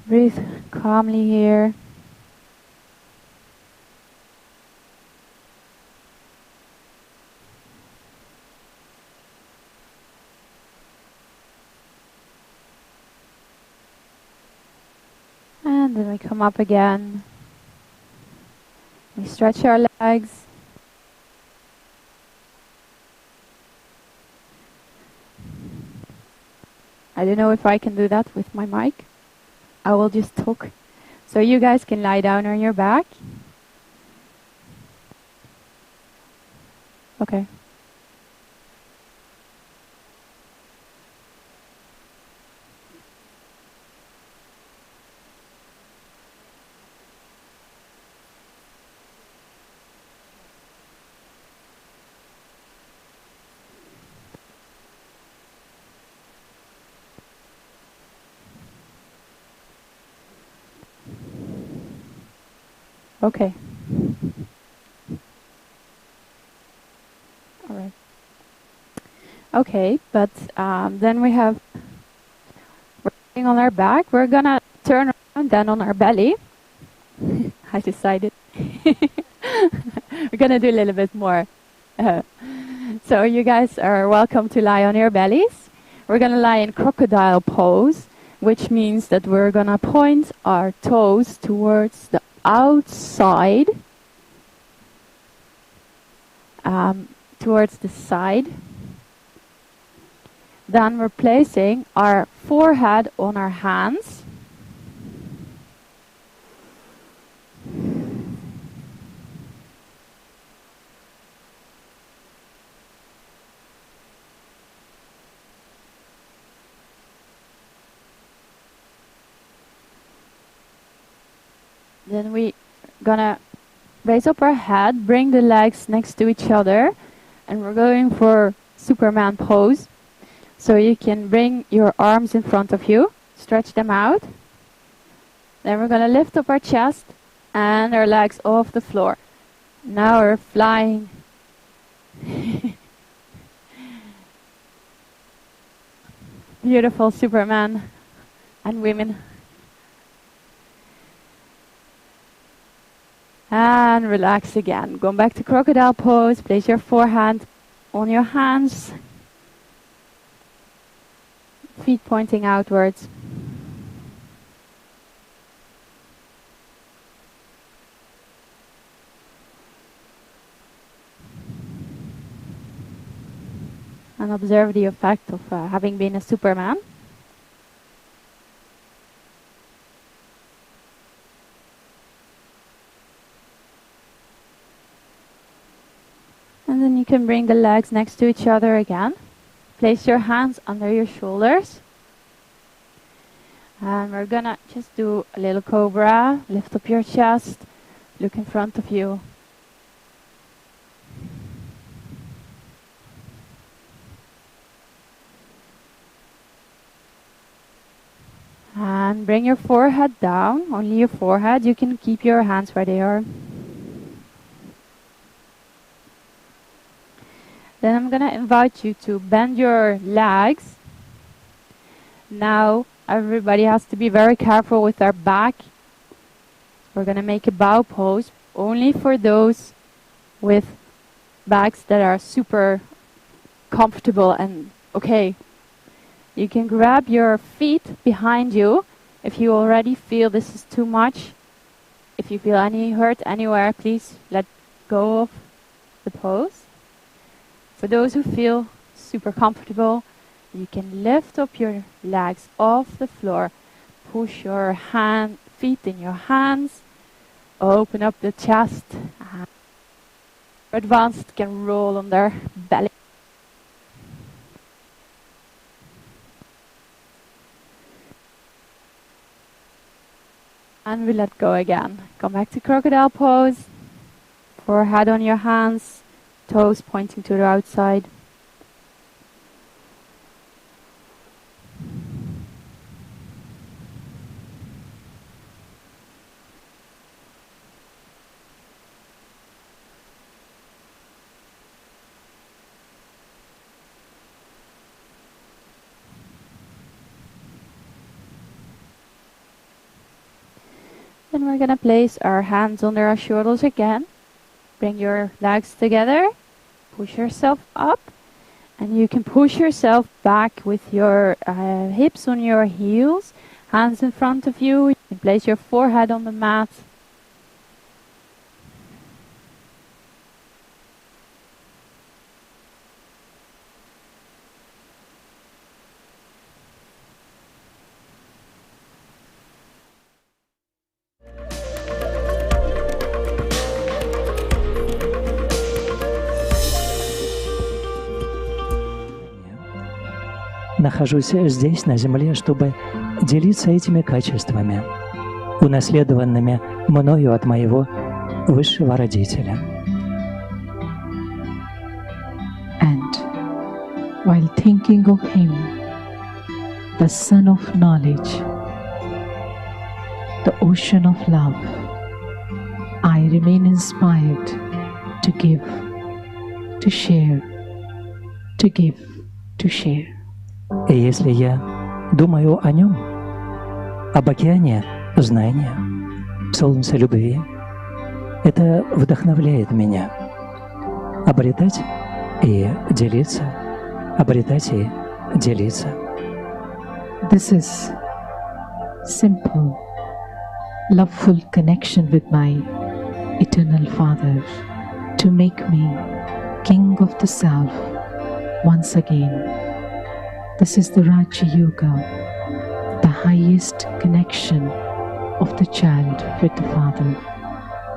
Breathe calmly here. And then we come up again. We stretch our legs. I don't know if I can do that with my mic. I will just talk. So you guys can lie down on your back. Okay. Okay. All right. Okay, but then we have, we're sitting on our back. We're gonna turn around then on our belly. I decided. We're gonna do a little bit more. So you guys are welcome to lie on your bellies. We're gonna lie in crocodile pose, which means that we're gonna point our toes towards the outside, towards the side. Then we're placing our forehead on our hands. Then we gonna raise up our head, bring the legs next to each other, and we're going for Superman pose. So you can bring your arms in front of you, stretch them out. Then we're gonna lift up our chest and our legs off the floor. Now we're flying. Beautiful Superman and women. And relax again. Going back to crocodile pose. Place your forehead on your hands. Feet pointing outwards. And observe the effect of having been a Superman. And then you can bring the legs next to each other again. Place your hands under your shoulders. And we're gonna just do a little cobra. Lift up your chest. Look in front of you. And bring your forehead down. Only your forehead. You can keep your hands where they are. Then I'm gonna invite you to bend your legs. Now everybody has to be very careful with their back. We're gonna make a bow pose only for those with backs that are super comfortable and okay. You can grab your feet behind you if you already feel this is too much. If you feel any hurt anywhere, please let go of the pose. For those who feel super comfortable, you can lift up your legs off the floor. Push your feet in your hands. Open up the chest. Advanced can roll on their belly. And we let go again. Come back to crocodile pose. Forehead on your hands. Toes pointing to the outside. Then we're gonna place our hands under our shoulders again. Bring your legs together. Push yourself up. And you can push yourself back with your hips on your heels. Hands in front of you. You can place your forehead on the mat. Нахожусь здесь, на Земле, чтобы делиться этими качествами, унаследованными мною от моего высшего родителя. And while thinking of him, the sun of knowledge, the ocean of love, I remain inspired to give, to share, to give, to share. И если я думаю о нем, об океане знания, солнце любви, это вдохновляет меня обретать и делиться, обретать и делиться. This is simple, loveful connection with my eternal Father to make me king of the self once again. This is the Raja Yoga, the highest connection of the child with the Father.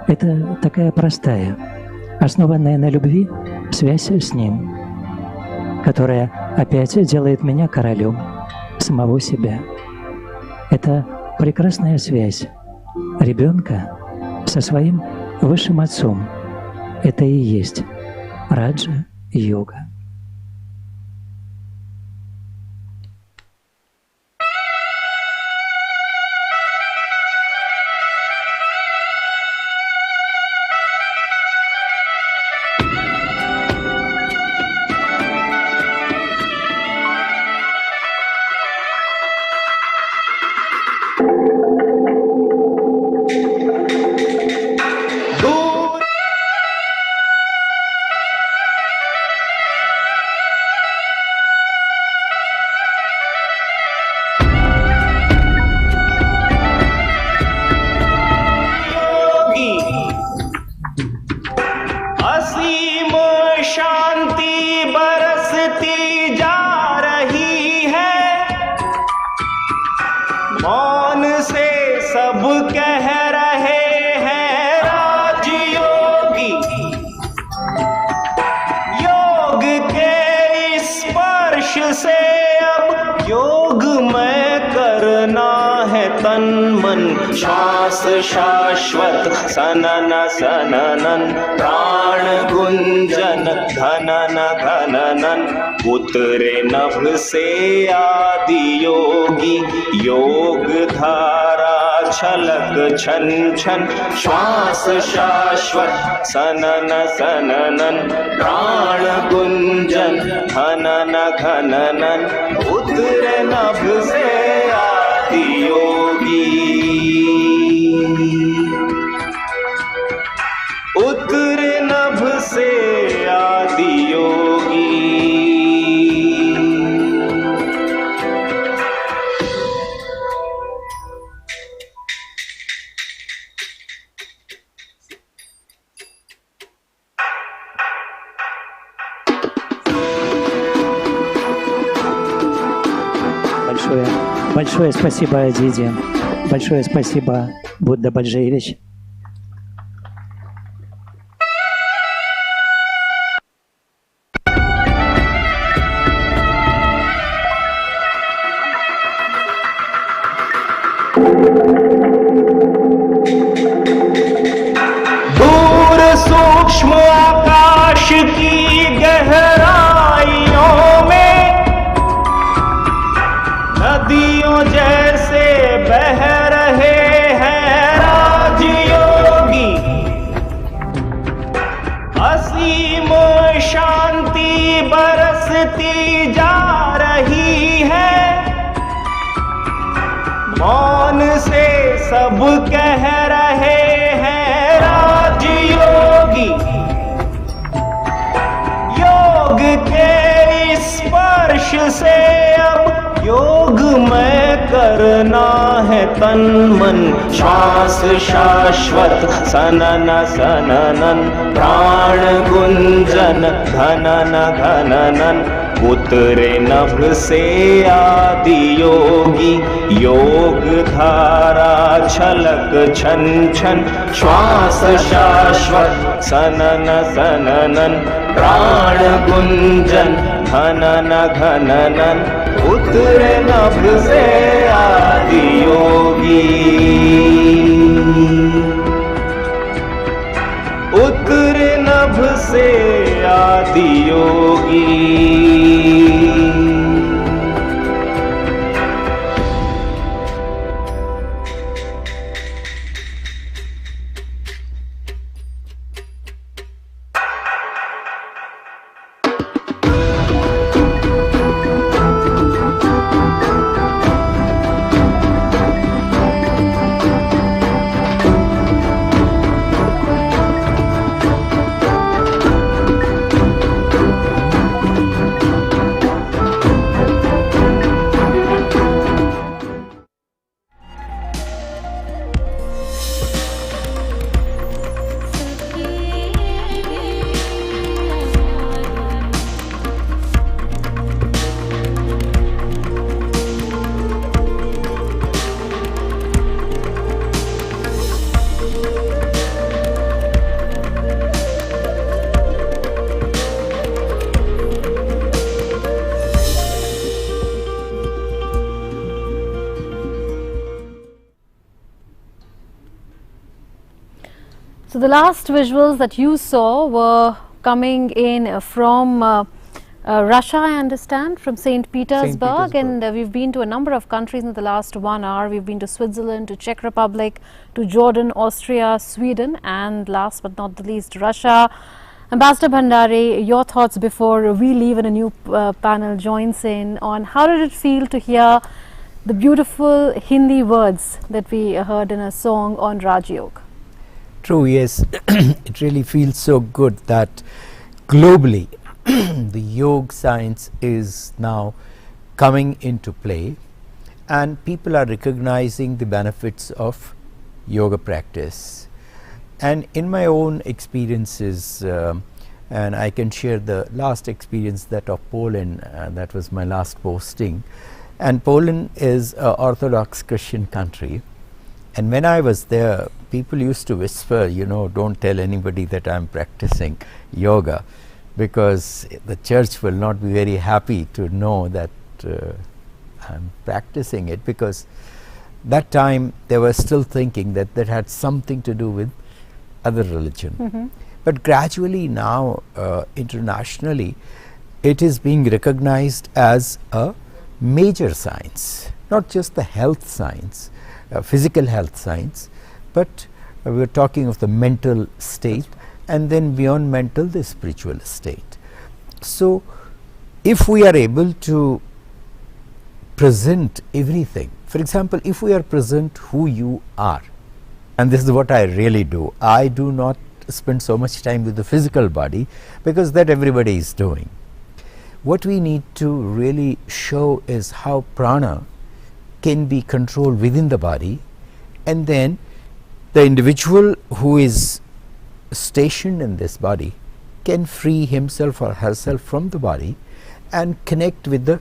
Это такая простая, основанная на любви, связь с ним, которая опять делает меня королем самого себя. Это прекрасная связь ребенка со своим высшим отцом. Это и есть Раджа-йога. श्वास शाश्वत सनन सननन प्राण गुंजन धनन घननन उतरे नभ से आदि योगी योग धारा छलक छन छन श्वास शाश्वत सनन सननन प्राण गुंजन धनन घननन उतरे नभ से आदि योगी उतरे नभ से आदि योगी। Большое спасибо, Диди. Большое спасибо, Будда Баджиевич. दूर सूक्ष्म आकाश की गहराइयों में नदियों जैसे बह रहे हैं राजयोगी। असीम शांति बरसती जा रही है, मौन से सब कह रहे हैं राजयोगी, योग के स्पर्श से अब योग में करना है तन मन, श्वास शाश्वत सनन सननन, प्राण गुंजन घनन घननन, उतरे नभ से आदि योगी, योग धारा छलक छन छन, श्वास शाश्वत सनन सननन, प्राण गुंजन घनन घननन, उतरे नभ से आदि योगी, उतरे नभ से आदि योगी। So the last visuals that you saw were coming in from Russia, I understand, from St. Petersburg, and we've been to a number of countries in the last 1 hour. We've been to Switzerland, to Czech Republic, to Jordan, Austria, Sweden, and last but not the least, Russia. Ambassador Bhandari, your thoughts before we leave and a new panel joins in on how did it feel to hear the beautiful Hindi words that we heard in a song on Raj Yoga? True, yes. It really feels so good that globally the yoga science is now coming into play and people are recognizing the benefits of yoga practice. And in my own experiences, and I can share the last experience that of Poland, that was my last posting. And Poland is an Orthodox Christian country. And when I was there, people used to whisper, you know, don't tell anybody that I'm practicing yoga, because the church will not be very happy to know that I'm practicing it, because that time they were still thinking that that had something to do with other religion. But gradually now, internationally, it is being recognized as a major science, not just the health science, physical health science, but we are talking of the mental state, and then beyond mental, the spiritual state. So if we are able to present everything, for example, if we are present who you are, and this is what I really do, I do not spend so much time with the physical body, because that everybody is doing. What we need to really show is how prana can be controlled within the body, and then the individual who is stationed in this body can free himself or herself from the body and connect with the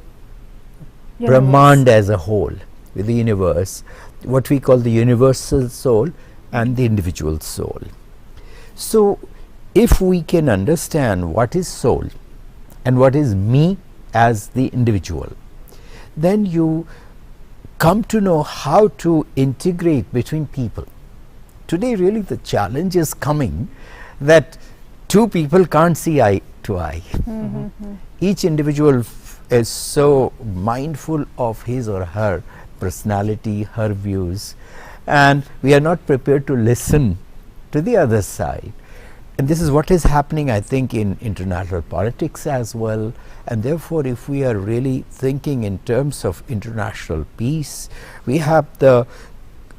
Brahmand as a whole, with the universe, what we call the universal soul and the individual soul. So if we can understand what is soul and what is me as the individual, then you come to know how to integrate between people. Today really the challenge is coming that two people can't see eye to eye. Each individual is so mindful of his or her personality, her views, and we are not prepared to listen to the other side. And this is what is happening, I think, in international politics as well. And therefore, if we are really thinking in terms of international peace, we have the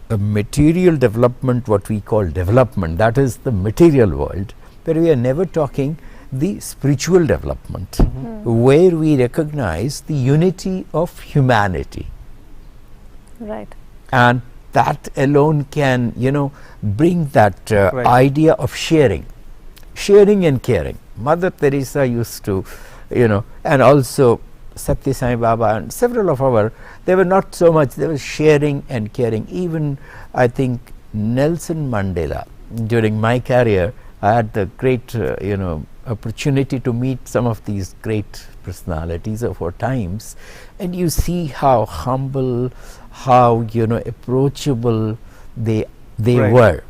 a material development, what we call development, that is the material world, but we are never talking the spiritual development, where we recognize the unity of humanity. Right. And that alone can, bring that idea of sharing and caring. Mother Teresa used to, and also Satya Sai Baba and several of they were not so much, they were sharing and caring. Even I think Nelson Mandela, during my career, I had the great, opportunity to meet some of these great personalities of our times, and you see how humble, how approachable they were.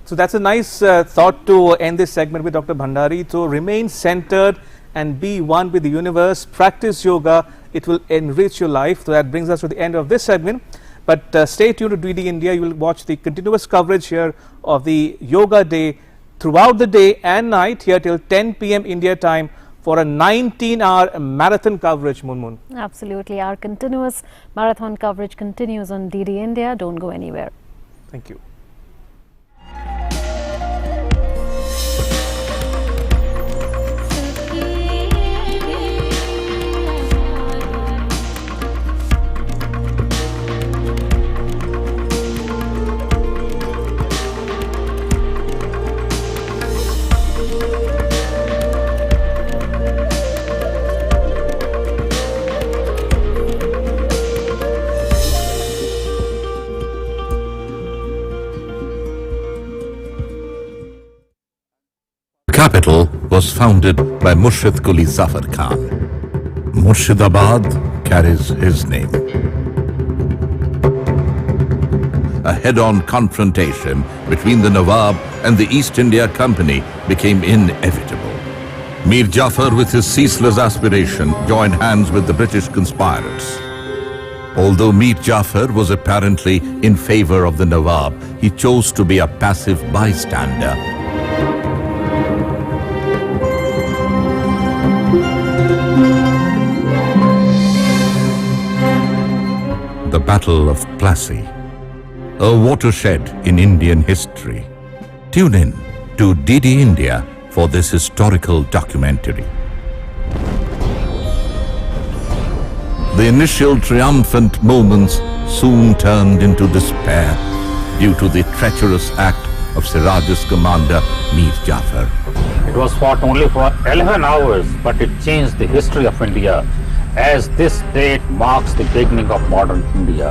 So that's a nice thought to end this segment with, Dr. Bhandari. So remain centered and be one with the universe. Practice yoga, it will enrich your life. So that brings us to the end of this segment. But stay tuned to DD India. You will watch the continuous coverage here of the Yoga Day throughout the day and night, here till 10 p.m. India time, for a 19-hour marathon coverage, Munmun. Absolutely. Our continuous marathon coverage continues on DD India. Don't go anywhere. Thank you. Capital was founded by Murshid Quli Zafar Khan. Murshidabad carries his name. A head-on confrontation between the Nawab and the East India Company became inevitable. Mir Jafar, with his ceaseless aspiration, joined hands with the British conspirators. Although Mir Jafar was apparently in favor of the Nawab, he chose to be a passive bystander. The Battle of Plassey, a watershed in Indian history. Tune in to DD India for this historical documentary. The initial triumphant moments soon turned into despair due to the treacherous act of Siraj's commander, Mir Jafar. It was fought only for 11 hours, but it changed the history of India, as this date marks the beginning of modern India.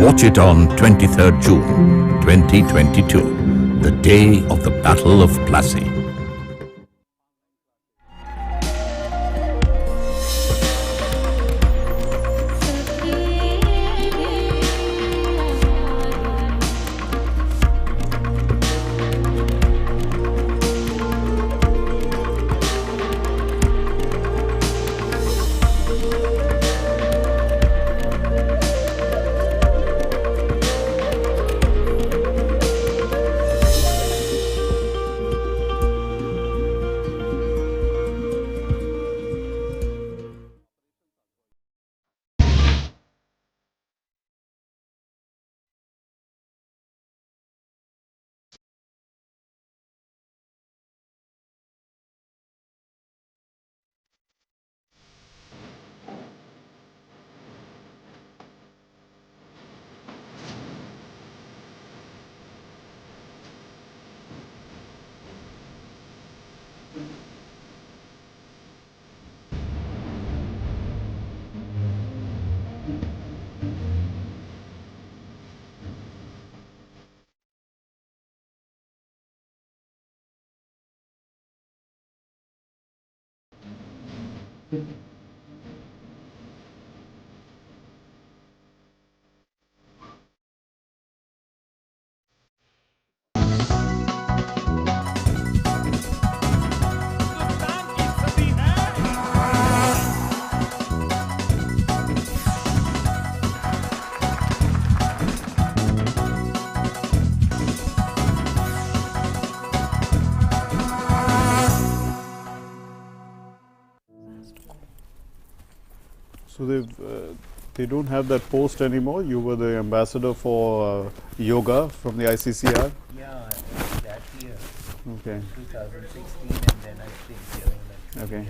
Watch it on 23rd June 2022, the day of the Battle of Plassey. So they don't have that post anymore. You were the ambassador for yoga from the ICCR. Yeah, that year. Okay. 2016, and then I think Okay.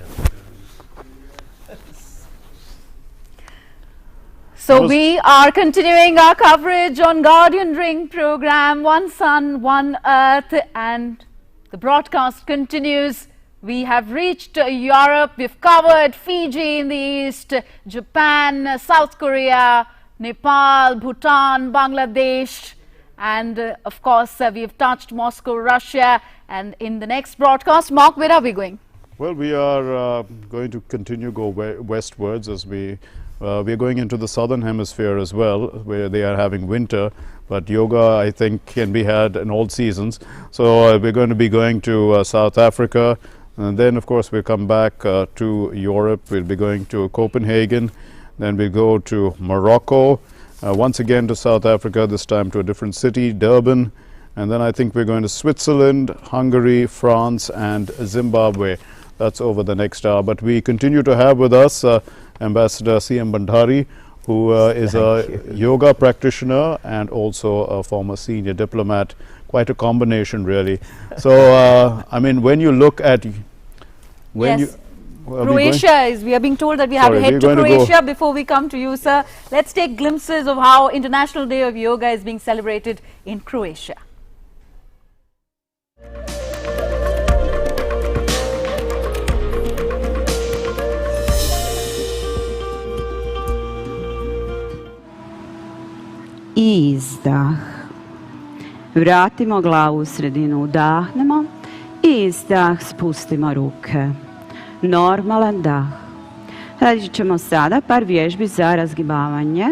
So we are continuing our coverage on Guardian Ring program, One Sun, One Earth, and the broadcast continues. We have reached Europe, we've covered Fiji in the east, Japan, South Korea, Nepal, Bhutan, Bangladesh, and of course we've touched Moscow, Russia. And in the next broadcast, Mark, where are we going? Well, we are going to continue go westwards as we are going into the southern hemisphere as well, where they are having winter. But yoga, I think, can be had in all seasons. So we're going to be going to South Africa, and then of course we'll come back to Europe. We'll be going to Copenhagen, then we'll go to Morocco, once again to South Africa, this time to a different city, Durban, and then I think we're going to Switzerland, Hungary, France and Zimbabwe. That's over the next hour. But we continue to have with us Ambassador C.M. Bhandari, who is a yoga practitioner and also a former senior diplomat. Quite a combination, really. So, I mean, when you look at Croatia we are being told that we have to head to Croatia before we come to you, sir. Let's take glimpses of how International Day of Yoga is being celebrated in Croatia. Izdah. Vratimo glavu u sredinu, udahnemo. Izdah, spustimo ruke. Normalan dah. Radit ćemo sada par vježbi za razgibavanje.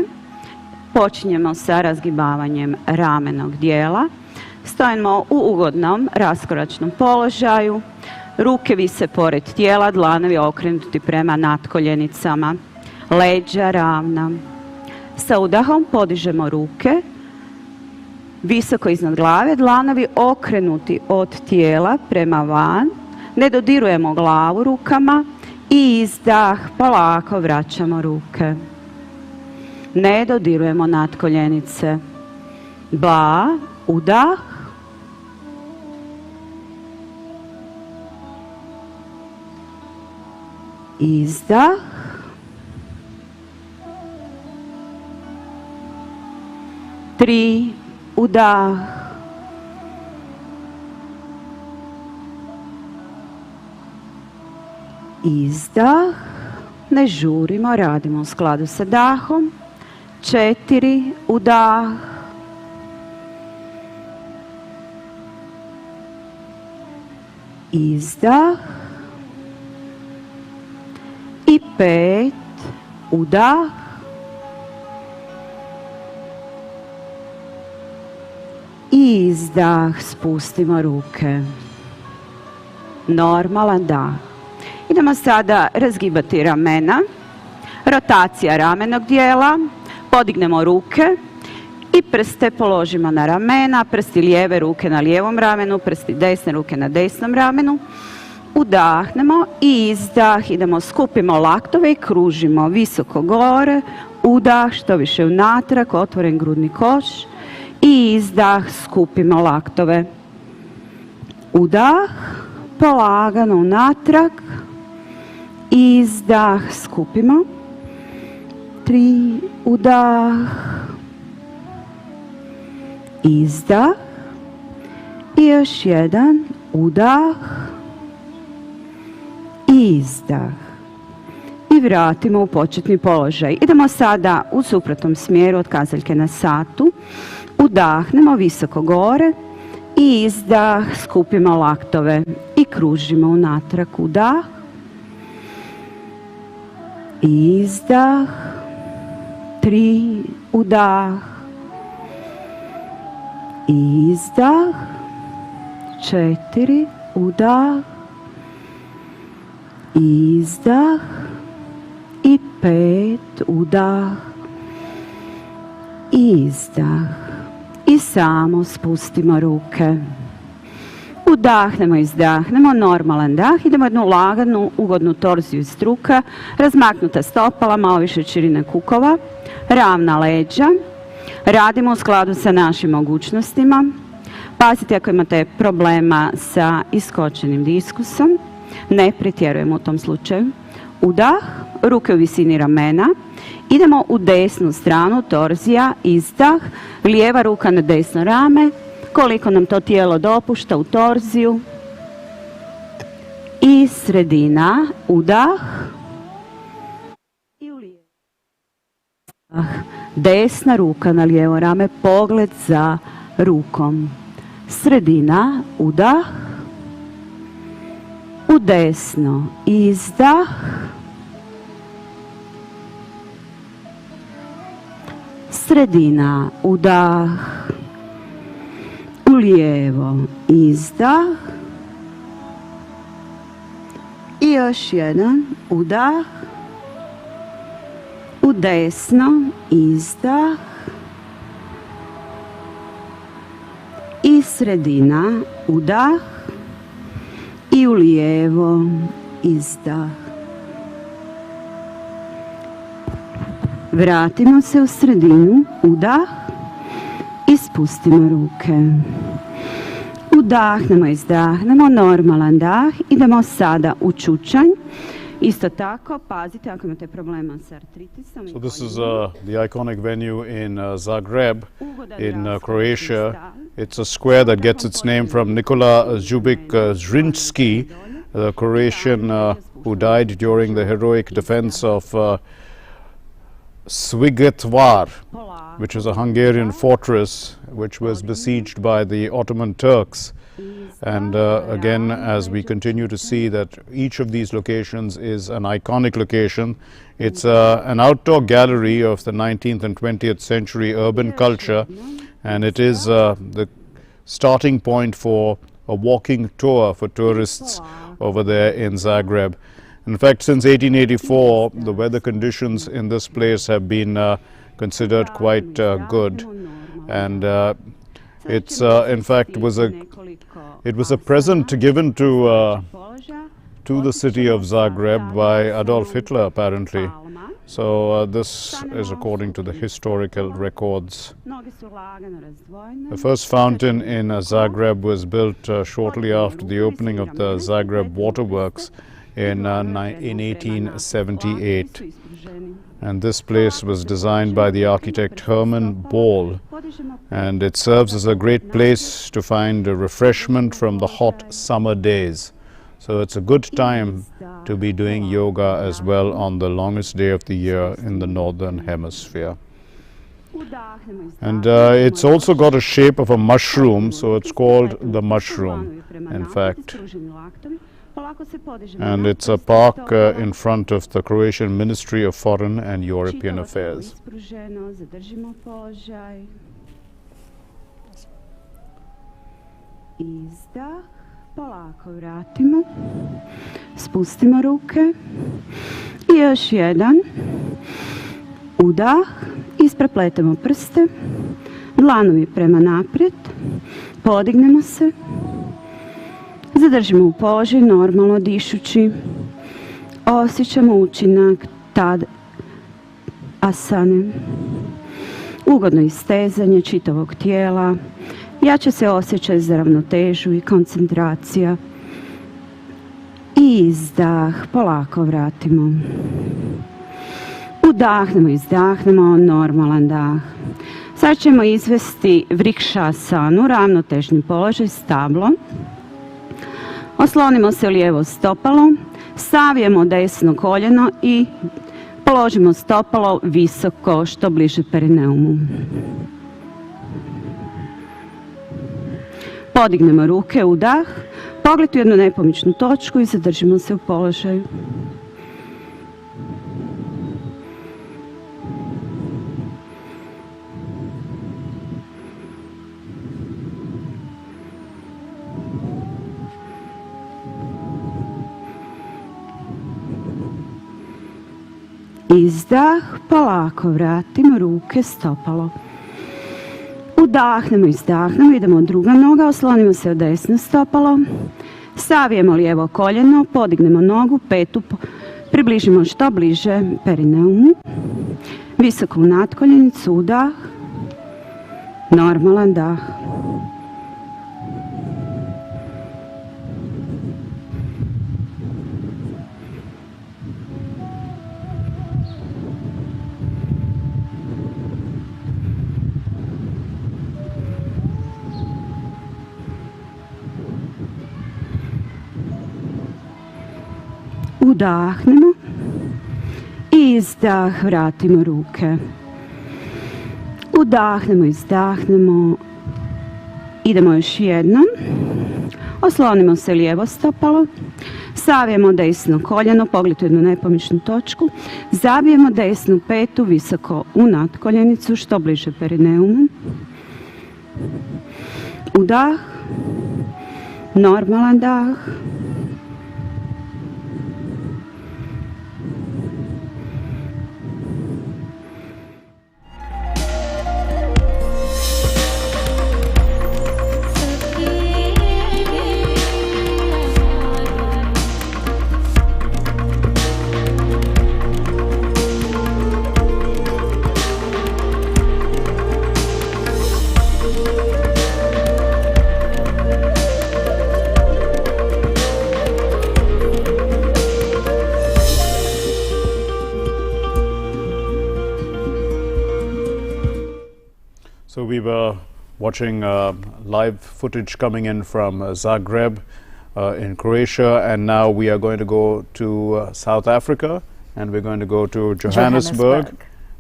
Počinjemo sa razgibavanjem ramenog dijela. Stojimo u ugodnom raskoračnom položaju. Ruke vise pored tijela, dlanovi okrenuti prema natkoljenicama. Leđa ravna. Sa udahom podižemo ruke visoko iznad glave, dlanovi okrenuti od tijela prema van. Ne dodirujemo glavu rukama i izdah, polako vraćamo ruke. Ne dodirujemo natkoljenice. Ba, udah. Izdah. Tri, udah. Izdah. Ne žurimo, radimo u skladu sa dahom. 4, udah. Izdah. I 5, udah. Izdah, spustimo ruke. Normalan dah. Idemo sada razgibati ramena. Rotacija ramenog dijela. Podignemo ruke i prste položimo na ramena. Prsti lijeve ruke na lijevom ramenu, prsti desne ruke na desnom ramenu. Udahnemo i izdah. Idemo, skupimo laktove i kružimo visoko gore. Udah, što više unatrag, otvoren grudni koš. I izdah, skupimo laktove. Udah, polagano unatrag. Izdah, skupimo. 3, udah. Izdah. I još jedan, udah. Izdah. I vratimo u početni položaj. Idemo sada u suprotnom smjeru od kazaljke na satu. Udahnemo visoko gore i izdah, skupimo laktove i kružimo unatrag. Udah. Izdah. 3, udah. Izdah. 4, udah. Izdah. I 5, udah. Izdah. I samo spustimo ruke. Udahnemo, izdahnemo, normalan dah. Idemo jednu laganu, ugodnu torziju iz struka. Razmaknuta stopala, malo više širine kukova. ravna leđa. Radimo u skladu sa našim mogućnostima. Pazite ako imate problema sa iskočenim diskusom, ne pretjerujemo u tom slučaju. Udah, ruke u visini ramena. Idemo u desnu stranu, torzija, izdah, lijeva ruka na desno rame, koliko nam to tijelo dopušta u torziju. I sredina, udah. I u lijevo. Desna ruka na lijevo rame, pogled za rukom. Sredina, udah. U desno, izdah. Sredina, udah. U lijevo, izdah. I još jedan, udah. U desno, izdah. I sredina, udah. I u lijevo, izdah. Vratimo se u sredinu, udah. I spustimo ruke. Udahnemo, izdahnemo, normalan dah. Idemo sada u čučanj. Isto tako, pazite ako imate problema s artritisom. So this is the iconic venue in Zagreb in Croatia. It's a square that gets its name from Nikola Žubik Zrinski, the Croatian who died during the heroic defense of Svigetvar, which is a Hungarian fortress which was besieged by the Ottoman Turks. And again, as we continue to see that each of these locations is an iconic location. It's an outdoor gallery of the 19th and 20th century urban culture, and it is the starting point for a walking tour for tourists over there in Zagreb. In fact, since 1884, the weather conditions in this place have been considered quite good, and it's in fact it was a present given to the city of Zagreb by Adolf Hitler, apparently. So this is according to the historical records. The first fountain in Zagreb was built shortly after the opening of the Zagreb waterworks in 1878. And this place was designed by the architect Herman Boll, and it serves as a great place to find a refreshment from the hot summer days. So it's a good time to be doing yoga as well on the longest day of the year in the northern hemisphere. And it's also got a shape of a mushroom, so it's called the mushroom, in fact. And it's a park in front of the Croatian Ministry of Foreign and European Affairs. Izdah, polako vratimo, spustimo ruke i još jedan, udah, isprepletemo prste, dlanovi prema naprijed, podignemo se, zadržimo u položaju normalno dišući, osjećamo učinak tad asane, ugodno istezanje čitavog tijela, jače se osjećaj za ravnotežu i koncentracija. Izdah, polako vratimo. Udahnemo, izdahnemo, normalan dah. Sad ćemo izvesti vrikšasanu, ravnotežni položaj, stablo. Oslonimo se u lijevo stopalo, savijemo desno koljeno i položimo stopalo visoko, što bliže perineumu. Podignemo ruke, udah, pogled u jednu nepomičnu točku i zadržimo se u položaju. Izdah, polako vratimo ruke, stopalo. Udahnemo, izdahnemo, idemo druga noga, oslonimo se u desno stopalo, savijemo lijevo koljeno, podignemo nogu, petu, približimo što bliže perineumu. Visoko u natkoljenicu, udah, normalan dah. Udahnemo i izdah, vratimo ruke. Udahnemo, izdahnemo. Idemo još jednom. Oslonimo se lijevo stopalo. Savijemo desno koljeno, pogled u jednu nepomičnu točku. Zabijemo desnu petu visoko u natkoljenicu, što bliže perineumu. Udah. Normalan dah. So we were watching live footage coming in from Zagreb in Croatia, and now we are going to go to South Africa, and we're going to go to Johannesburg.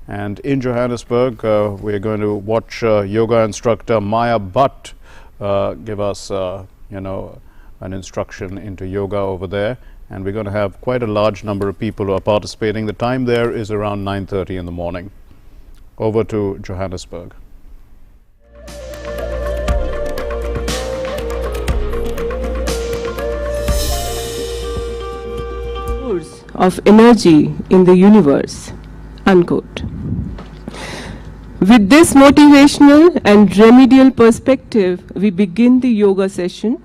And in Johannesburg, we're going to watch yoga instructor Maya Bhatt give us, you know, an instruction into yoga over there. And we're going to have quite a large number of people who are participating. The time there is around 9:30 in the morning. Over to Johannesburg. Of energy in the universe, unquote. With this motivational and remedial perspective, we begin the yoga session.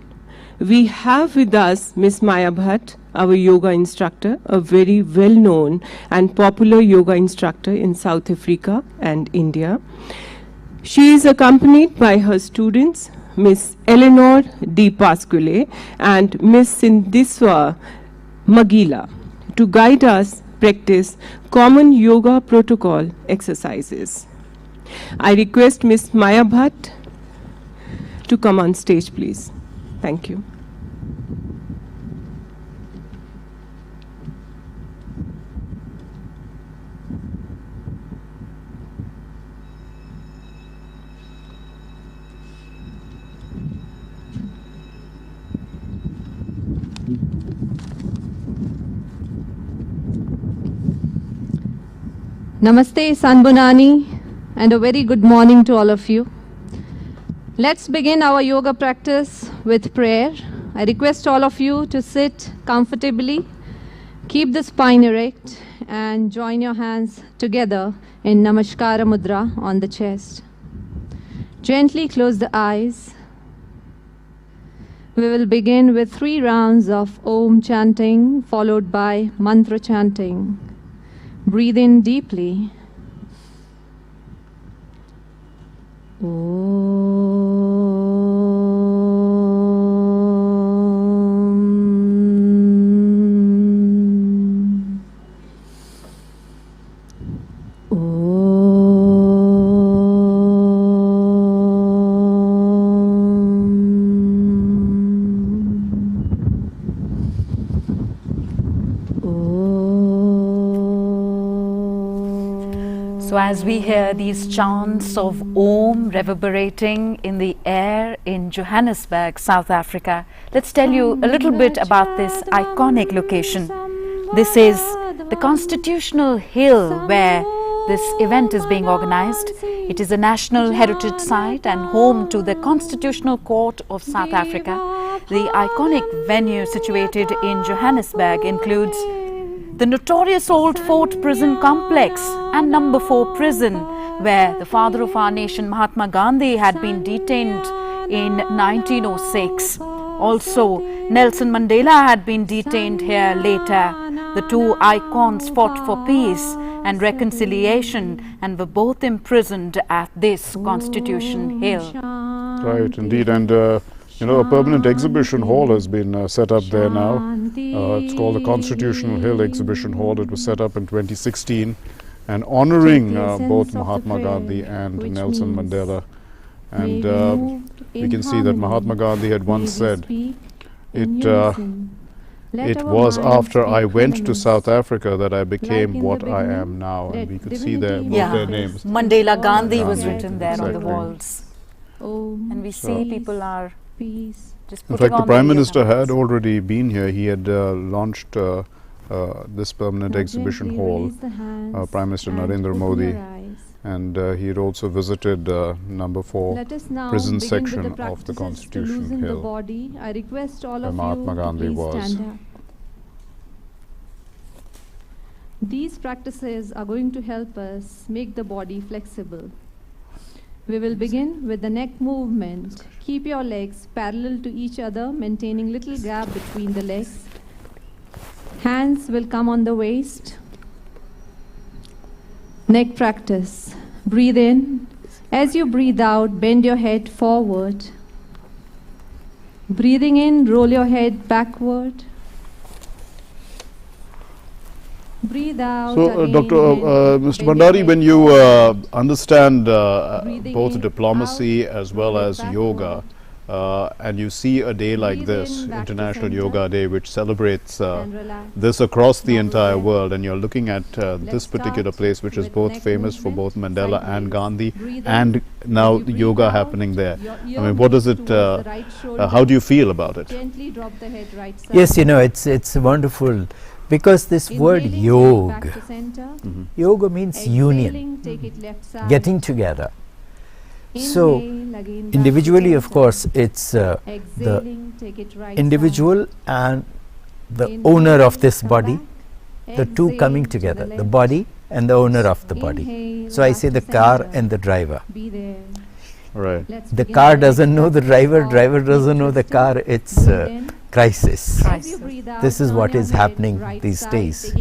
We have with us Miss Maya Bhatt, our yoga instructor, a very well-known and popular yoga instructor in South Africa and India. She is accompanied by her students, Miss Eleanor D. Pasquale and Miss Sindiswa Magila, to guide us practice common yoga protocol exercises. I request Miss Maya Bhatt to come on stage, please. Thank you. Namaste, Sanbonani, and a very good morning to all of you. Let's begin our yoga practice with prayer. I request all of you to sit comfortably, keep the spine erect, and join your hands together in Namaskara Mudra on the chest. Gently close the eyes. We will begin with 3 rounds of Om chanting, followed by mantra chanting. Breathe in deeply. So as we hear these chants of Om reverberating in the air in Johannesburg, South Africa, let's tell you a little bit about this iconic location. This is the Constitutional Hill where this event is being organized. It is a National Heritage Site and home to the Constitutional Court of South Africa. The iconic venue situated in Johannesburg includes the notorious Old Fort Prison Complex and Number 4 Prison, where the father of our nation, Mahatma Gandhi, had been detained in 1906. Also, Nelson Mandela had been detained here later. The two icons fought for peace and reconciliation and were both imprisoned at this Constitution Hill. Right, indeed. And you know, a permanent exhibition hall has been set up there now. It's called the Constitutional Hill Exhibition Hall. It was set up in 2016 and honoring both Mahatma Gandhi and Nelson Mandela. And we can see that Mahatma Gandhi had once said, it was after I went to South Africa that I became what I am now. And we could see there both their names. Mandela Gandhi was written there on the walls. And we see people are just in fact, the Prime Minister had already been here. He had launched this permanent exhibition hall, Prime Minister Narendra Modi. And he had also visited number 4 prison section of the Constitution Hill, I request all where of Mahatma you Gandhi to please was. stand up. These practices are going to help us make the body flexible. We will begin with the neck movement. Keep your legs parallel to each other, maintaining little gap between the legs. Hands will come on the waist. Neck practice. Breathe in. As you breathe out, bend your head forward. Breathing in, roll your head backward. Breathe out. So, again, Mr. Bhandari, when you understand both diplomacy as well as yoga, and you see a day like this, International Yoga Day, which celebrates this across the entire world, and you're looking at this particular place, which is both famous for both Mandela and Gandhi, and now yoga happening there. I mean, what does it, how do you feel about it? Gently drop the head right side. Yes, you know, it's wonderful. Because this word yoga, yoga means union, getting together. So individually, of course, it's the individual and the owner of this body, the two coming together, the body and the owner of the body. So I say the car and the driver. Right. The car doesn't know the driver, driver doesn't know the car. It's crisis. This is what is happening these days,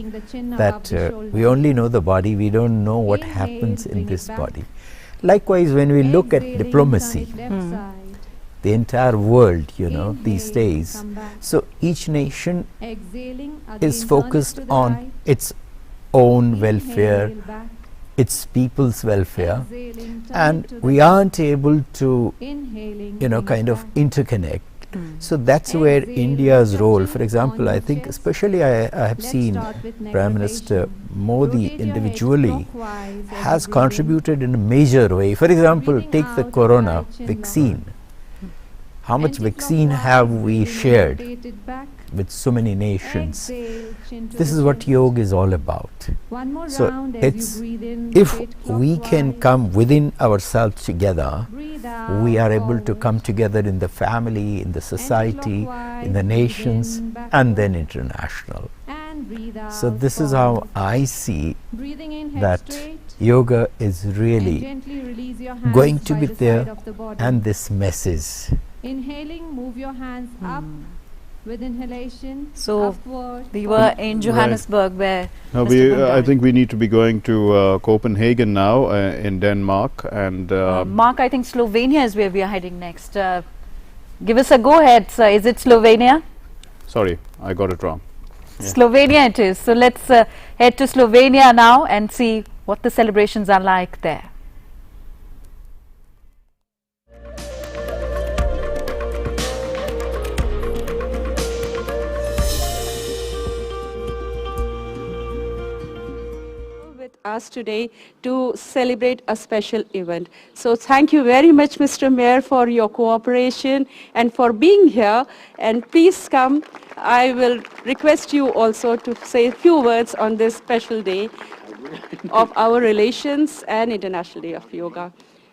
that we only know the body, we don't know what happens in this body. Likewise, when we look at diplomacy, the entire world, you know, these days, so each nation is focused on its own welfare, its people's welfare, and we aren't able to, you know, kind of interconnect. So that's where India's role, for example, I think especially I have seen Prime Minister Modi individually has contributed in a major way. For example, take the corona vaccine. How much vaccine have we shared with so many nations? This is what yoga is all about. So it's, if we can come within ourselves together, we are able to come together in the family, in the society, in the nations, and then international. So this is how I see that yoga is really going to be there, and this message. Inhaling, move your hands up. With inhalation, so upward. we were in Johannesburg, where Now I think we need to be going to Copenhagen now in Denmark, and Mark, I think Slovenia is where we are heading next. Give us a go ahead, sir. Is it Slovenia? sorry, I got it wrong. Yeah. Slovenia it is. So let's head to Slovenia now and see what the celebrations are like there. Us today to celebrate a special event. So thank you very much, Mr. Mayor, for your cooperation and for being here. And please come. I will request you also to say a few words on this special day of our relations and International Day of Yoga,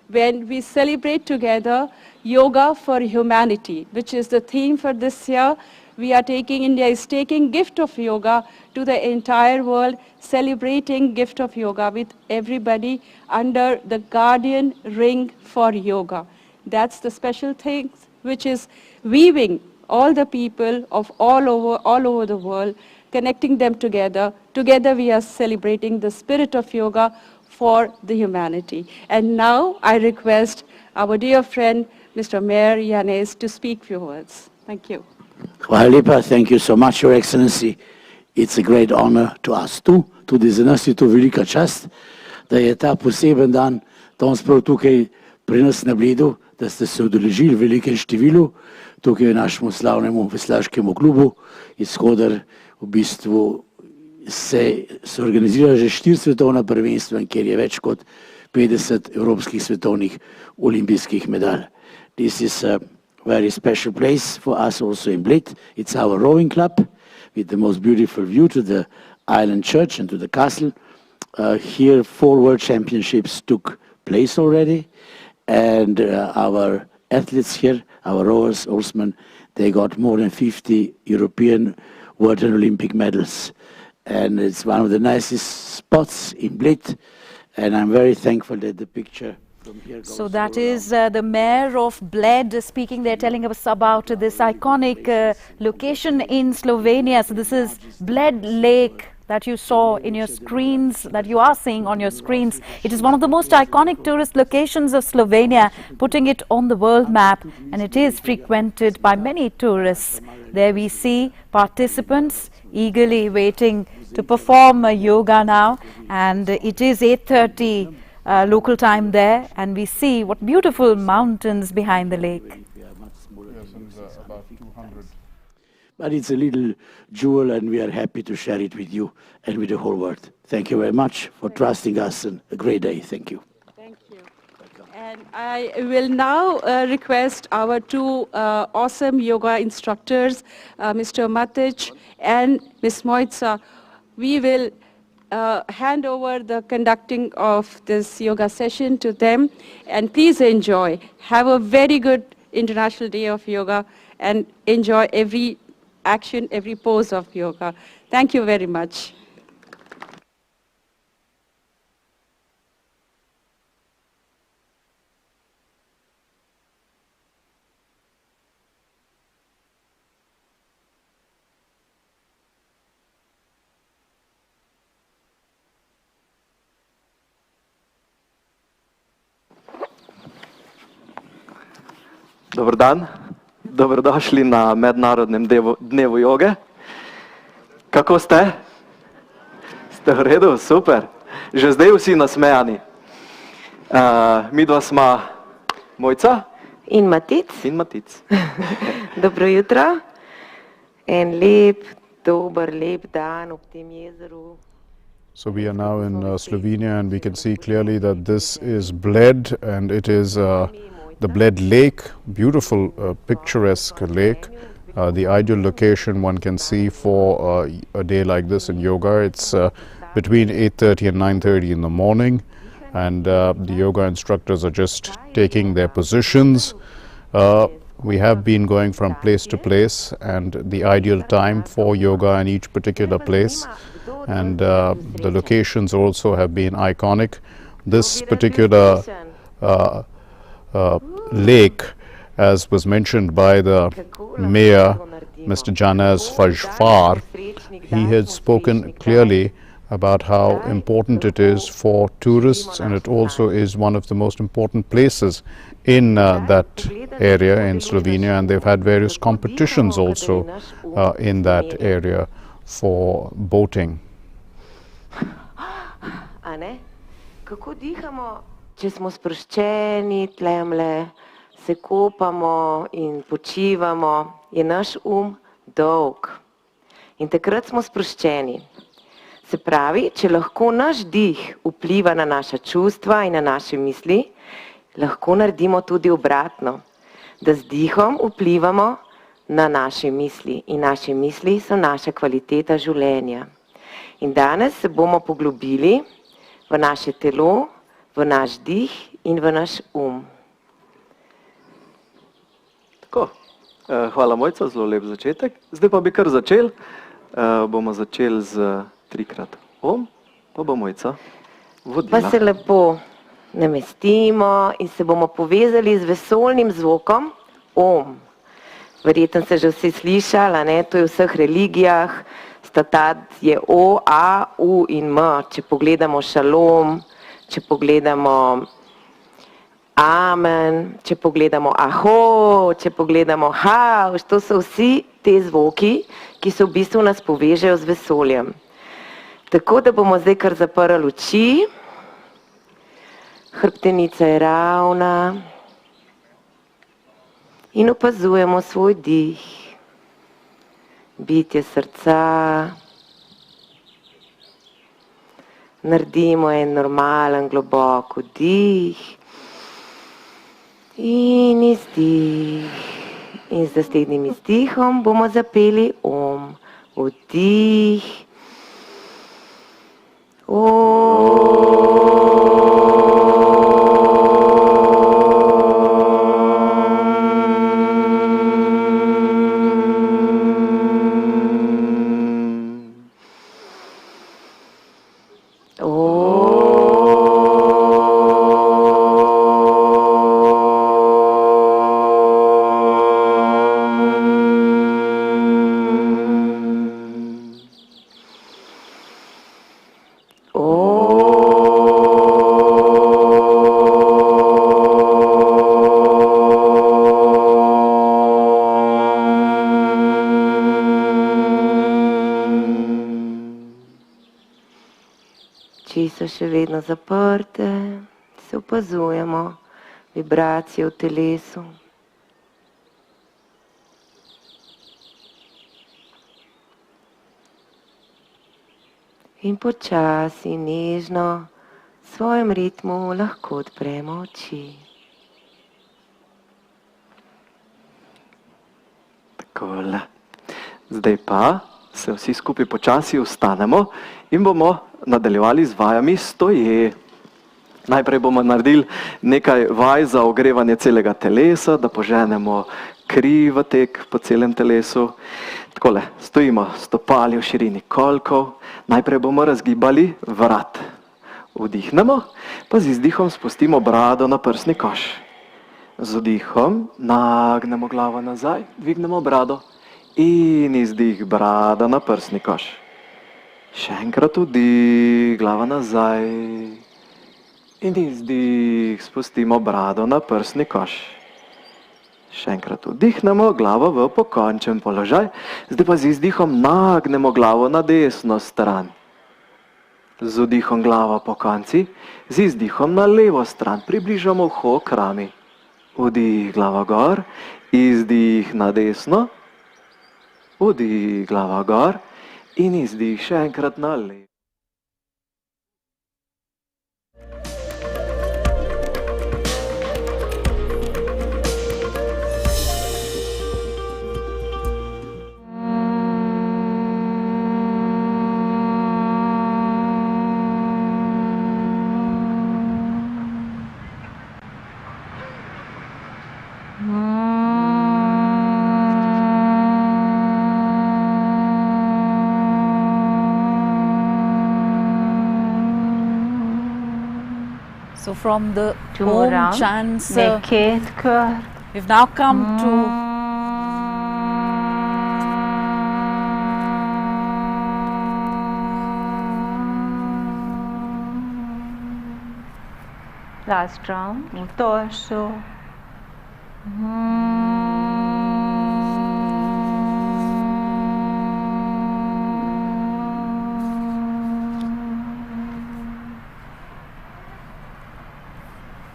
when we celebrate together Yoga for Humanity, which is the theme for this year. We are taking, India is taking gift of yoga to the entire world, celebrating gift of yoga with everybody under the Guardian Ring for Yoga. That's the special thing which is weaving all the people of all over the world connecting them together. Together we are celebrating the spirit of yoga for the humanity. And now I request our dear friend, Mr. Mayor Yanes, to speak few words. Thank you. Hvala lepa, thank you so much, Your Excellency. It's a great honor to us too. Tudi za nas je to velika čast, da je ta poseben dan danes prav tukaj pri nas na Bledu, da ste se udeležili v velikem številu, tukaj v našemu slavnemu veslaškemu klubu, iz koder v bistvu se organizira že 4 svetovna prvenstva, kjer je več kot 50 evropskih svetovnih olimpijskih medalj. This is a very special place for us also in Bled. It's our rowing club with the most beautiful view to the island church and to the castle. Here 4 world championships took place already, and our athletes here, our rowers, oarsmen, they got more than 50 European World and Olympic medals. And it's one of the nicest spots in Bled, and I'm very thankful that the picture from here goes. So that is the mayor of Bled speaking there, telling us about this iconic location in Slovenia. So this is Bled Lake that you saw in your screens, that you are seeing on your screens. It is one of the most iconic tourist locations of Slovenia, putting it on the world map, and it is frequented by many tourists. There we see participants eagerly waiting to perform yoga now, and it is 8:30 local time there, and we see what beautiful mountains behind the lake. But it's a little jewel, and we are happy to share it with you and with the whole world. Thank you very much for trusting us, and a great day. Thank you. Thank you. And I will now request our 2 awesome yoga instructors, Mr. Matic and Ms. Moitza. We will hand over the conducting of this yoga session to them, and please enjoy. Have a very good International Day of Yoga, and enjoy every action, every pose of yoga. Thank you very much. Dobar dan, dobrodošli na Mednarodnem dnevu joge. Kako ste? Ste v redu? Super. Že zdaj vsi nasmejani. Midva sva Mojca in Matic. Dobro jutro. En lep, dober, lep dan ob tem jezeru. So we are now in Slovenia, and we can see clearly that this is Bled, and it is the Bled Lake, beautiful picturesque lake, the ideal location one can see for a day like this in yoga. It's between 8:30 and 9:30 in the morning, and the yoga instructors are just taking their positions. We have been going from place to place, and the ideal time for yoga in each particular place, and the locations also have been iconic. This particular lake, as was mentioned by the mayor, Mr. Janaz Fajfar, he had spoken clearly about how important it is for tourists, and it also is one of the most important places in that area in Slovenia, and they've had various competitions also in that area for boating. Kako dihamo, če smo sproščeni, tlemle, se kopamo in počivamo, je naš dolg. In takrat smo sproščeni. Se pravi, če lahko naš dih vpliva na naša čustva in na naše misli, lahko naredimo tudi obratno, da z dihom vplivamo na naše misli, in naše misli so naša kvaliteta življenja. In danes se bomo poglobili v naše telo, v naš dih in v naš Tako, hvala Mojca, zelo lep začetek. Zdaj pa bi kar začeli. Bomo začeli z 3-krat pa bo Mojca vodila. Pa se lepo namestimo in se bomo povezali z vesoljnim zvokom Verjetno ste že vsi slišali, to je v vseh religijah, s sta ta, je O, A, U in M. Če pogledamo šalom, če pogledamo amen, če pogledamo aho, če pogledamo havš, to so vsi te zvoki, ki so v bistvu nas povežejo z vesoljem. Tako da bomo zdaj kar zaprli oči, hrbtenica je ravna in opazujemo svoj dih, bitje srca. Naredimo en normalen, globok vdih in izdih. In z naslednjim izdihom bomo zapeli Om. Vdih. Oči so še vedno zaprte, se opazujemo vibracije v telesu. In počasi, nežno, v svojem ritmu lahko odpremo oči. Takole. Zdaj pa se vsi skupaj počasi ustanemo in bomo nadaljevali z vajami stoje. Najprej bomo naredili nekaj vaj za ogrevanje celega telesa, da poženemo kri v tek po celem telesu. Takole, stojimo stopali v širini kolkov. Najprej bomo razgibali vrat. Vdihnemo, pa z izdihom spustimo brado na prsni koš. Z vdihom nagnemo glavo nazaj, dvignemo brado in izdih brada na prsni koš. Še enkrat vdih, glava nazaj in izdih, spustimo brado na prsni koš. Še enkrat vdihnemo, glavo v pokončen položaj, zdaj pa z izdihom nagnemo glavo na desno stran. Z vdihom glava pokonci, z izdihom na levo stran, približamo uho k rami. Vdih, glava gor, izdih na desno, vdih, glava gor in izdih še enkrat na levo. So from the Om chants, we've now come to last round, torso.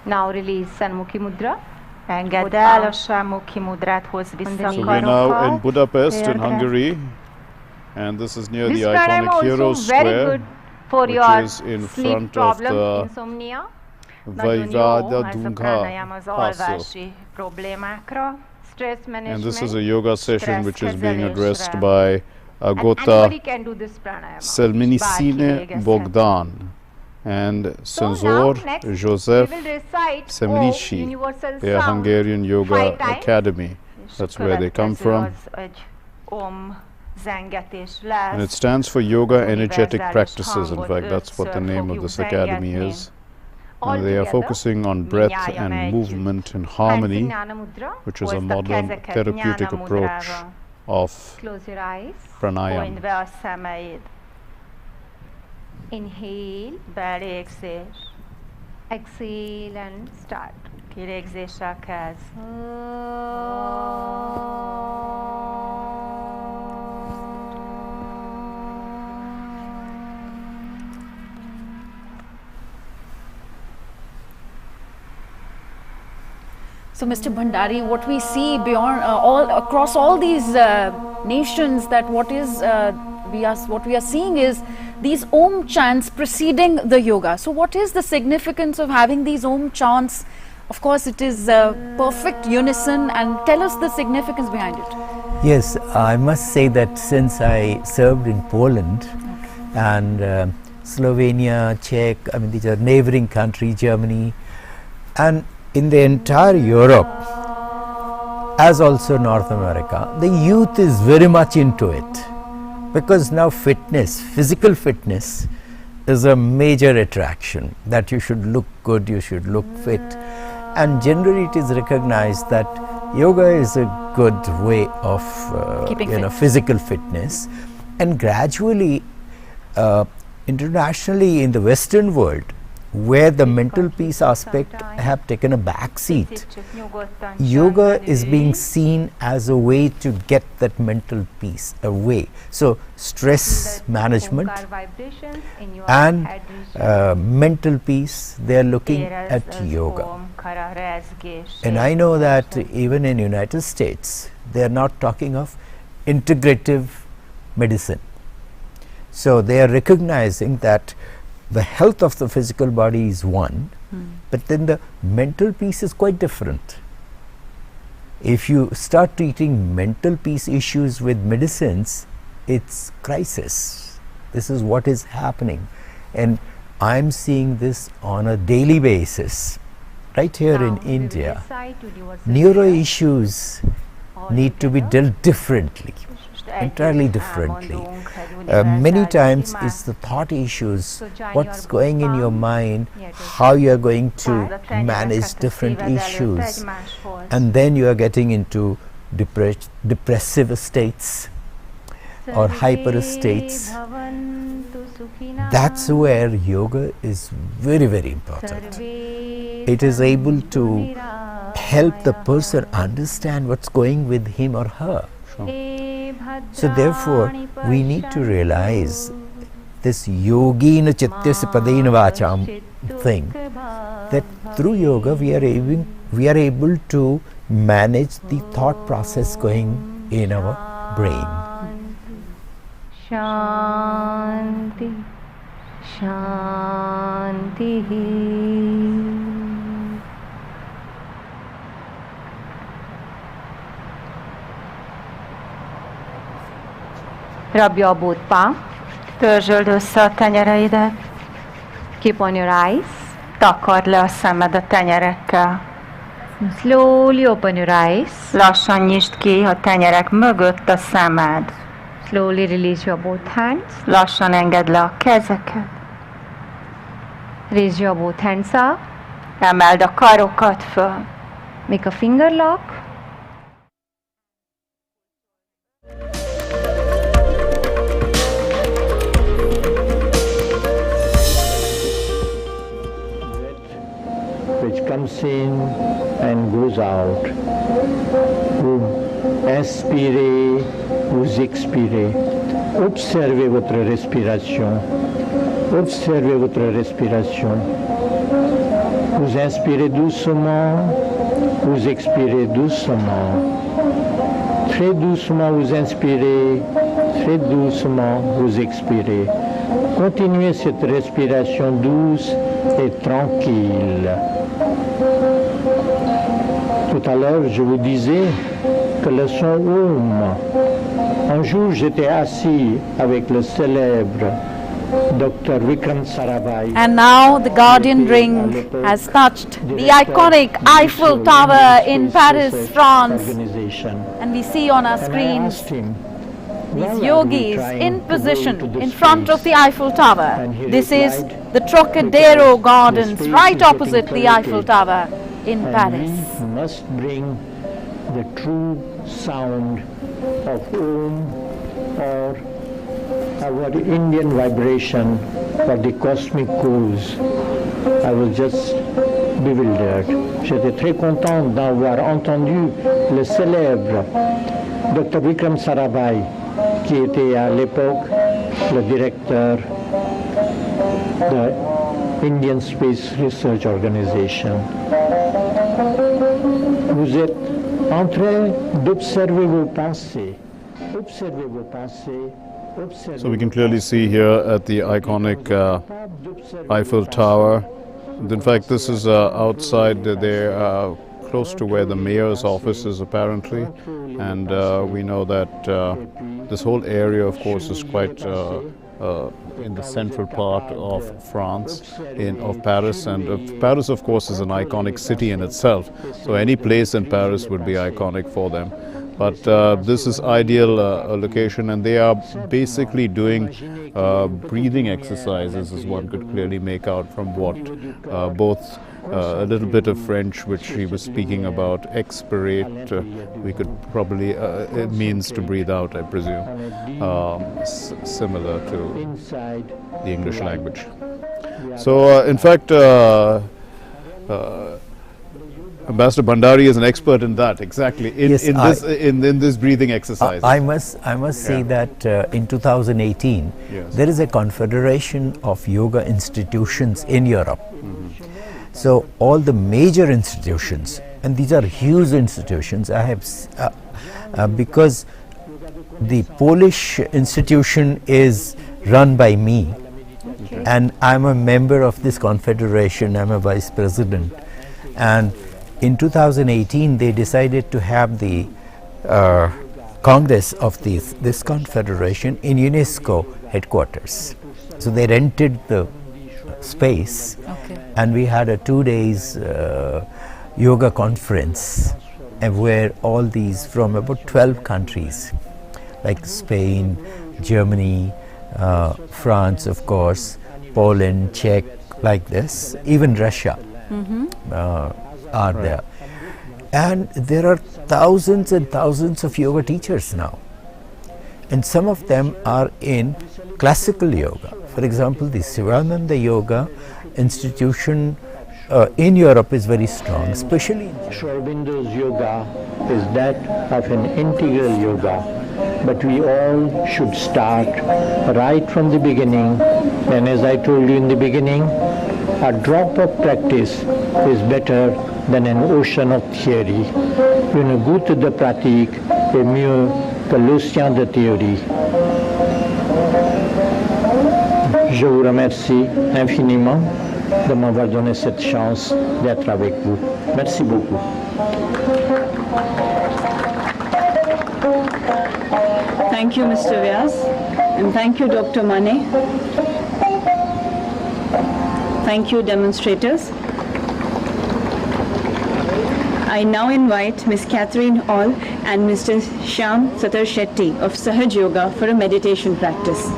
Now release Sanmukhi Mudra. Engedd el a Sanmukhi Mudrát, hozz vissza So we're now in Budapest in Hungary, and this is near the iconic Hero Square, which is in front of the Vajrada Dunga Castle. And this is a yoga session which is being addressed by Agota Selminicine Bogdan and Senzor Joseph Semnici, a Hungarian Yoga Academy. That's where they come from. And it stands for Yoga Energetic Practices. In fact, that's what the name of this academy is. And they are focusing on breath and movement and harmony, which is a modern therapeutic approach of Close your eyes. pranayama. Point be a szemeid. Inhale, belly exhale. Exhale and start. Kilégzéssel kezd. So, Mr. Bhandari, what we see beyond across all these nations, that what we are seeing is these Om chants preceding the yoga. So, what is the significance of having these Om chants? Of course, it is perfect unison, and tell us the significance behind it. Yes, I must say that since I served in Poland and Slovenia, Czech, I mean these are neighboring countries, Germany, and in the entire Europe, as also North America, the youth is very much into it, because now fitness, physical fitness is a major attraction, that you should look good, you should look fit, and generally it is recognized that yoga is a good way of physical fitness, and gradually internationally in the Western world, where the mental peace aspect have taken a back seat, yoga is being seen as a way to get that mental peace away. So stress management and mental peace, they are looking at yoga. And I know that even in United States, they are not talking of integrative medicine. So they are recognizing that the health of the physical body is one, but then the mental peace is quite different. If you start treating mental peace issues with medicines, it's crisis. This is what is happening, and I'm seeing this on a daily basis right here in India. Neuro issues need to be dealt differently, entirely differently. Many times it's the thought issues, what's going in your mind, how you are going to manage different issues, and then you are getting into depressive states or hyper states. That's where yoga is very, very important. It is able to help the person understand what's going with him or her. So therefore, we need to realize this yogina chittesya padena vacham thing, that through yoga we are able to manage the thought process going in our brain. Shanti, Shanti. Rub your both palms, törzsöld össze a tenyereidet, keep on your eyes, takard le a szemed a tenyerekkel. Slowly open your eyes, lassan nyisd ki a tenyerek mögött a szemed. Slowly release your both hands, lassan engedd le a kezeket. Raise your both hands up, emeld a karokat föl. Make a finger lock. Which comes in and goes out. Vous inspirez, vous expirez. Observez votre respiration. Observez votre respiration. Vous inspirez doucement, vous expirez doucement. Très doucement vous inspirez, très doucement vous expirez. Continuez cette respiration douce et tranquille. Tout à l'heure, je vous disais que le son Om. Un jour, j'étais assis avec le célèbre Dr. Vikram Sarabhai. And now the Guardian Ring has touched the iconic Eiffel Tower in Paris, France. And we see on our screens these yogis in position in front of the Eiffel Tower. This is the Trocadero Gardens, right opposite the Eiffel Tower in Paris. We must bring the true sound of Om or our Indian vibration for the cosmic cause. I was just bewildered. J'étais très content d'avoir entendu le célèbre Dr. Vikram Sarabhai, qui était à l'époque le directeur de Indian Space Research Organization. Vous êtes en train d'observer vos pensées. Observez vos pensées. So we can clearly see here at the iconic Eiffel Tower. In fact, this is outside there, close to where the mayor's office is apparently, and we know that this whole area, of course, is quite in the central part of France, of Paris, and Paris, of course, is an iconic city in itself. So any place in Paris would be iconic for them. But this is ideal location, and they are basically doing breathing exercises, as one could clearly make out from what both a little bit of French, which he was speaking about, expirate, we could probably, it means to breathe out, I presume, similar to the English language. So in fact, Ambassador Bhandari is an expert in that, exactly, in this breathing exercise. I must say that in 2018, there is a confederation of yoga institutions in Europe. So all the major institutions, and these are huge institutions, I have, because the Polish institution is run by me, and I'm a member of this confederation, I'm a vice president, and in 2018 they decided to have the Congress of this confederation in UNESCO headquarters. So they rented the space, and we had a 2 days yoga conference, and where all these from about 12 countries like Spain, Germany, France, of course, Poland, Czech, like this, even Russia are there. And there are thousands and thousands of yoga teachers now, and some of them are in classical yoga. For example, the Sivananda Yoga institution in Europe is very strong, especially Sri Aurobindo's yoga is that of an integral yoga, but we all should start right from the beginning. And as I told you in the beginning, a drop of practice is better than an ocean of theory. Une goutte de pratique est mieux que l'océan de théorie. Je vous remercie infiniment de m'avoir donné cette chance d'être avec vous. Merci beaucoup. Thank you, Mr. Vyas, and thank you, Dr. Mane. Thank you, demonstrators. I now invite Ms. Catherine Hall and Mr. Shyam Satar Shetty of Sahaj Yoga for a meditation practice.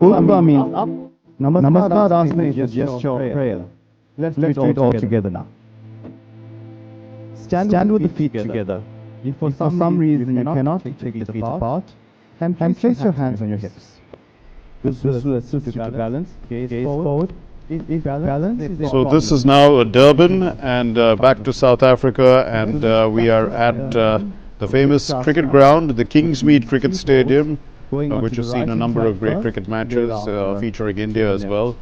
Utba means up. Namaskar asana is a gesture of prayer. Let's do it all together now. Stand with the feet together. If for some reason you cannot take the feet apart, and place your hands on your hips. This will assist you to balance. Gaze forward. So this is now Durban, and back to South Africa, and we are at the famous cricket ground, the Kingsmead Cricket Stadium, which has seen a number of great cricket matches featuring India as well.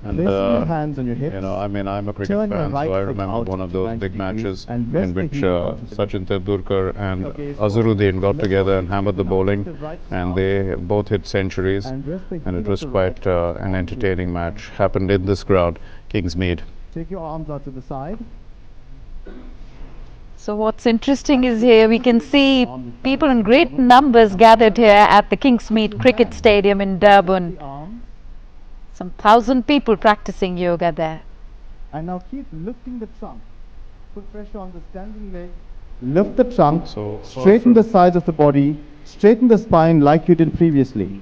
And you know, I mean, I'm a cricket fan, so I remember one of those big matches in which Sachin Tendulkar and Azharuddin got together and hammered the bowling, and they both hit centuries, and it was quite an entertaining match. Happened in this ground, Kingsmead. Take your arms out to the side. So what's interesting is here we can see people in great numbers gathered here at the Kingsmead Cricket Stadium in Durban. Some 1,000 people practicing yoga there. And now keep lifting the trunk. Put pressure on the standing leg. Lift the trunk, straighten the sides of the body, straighten the spine like you did previously.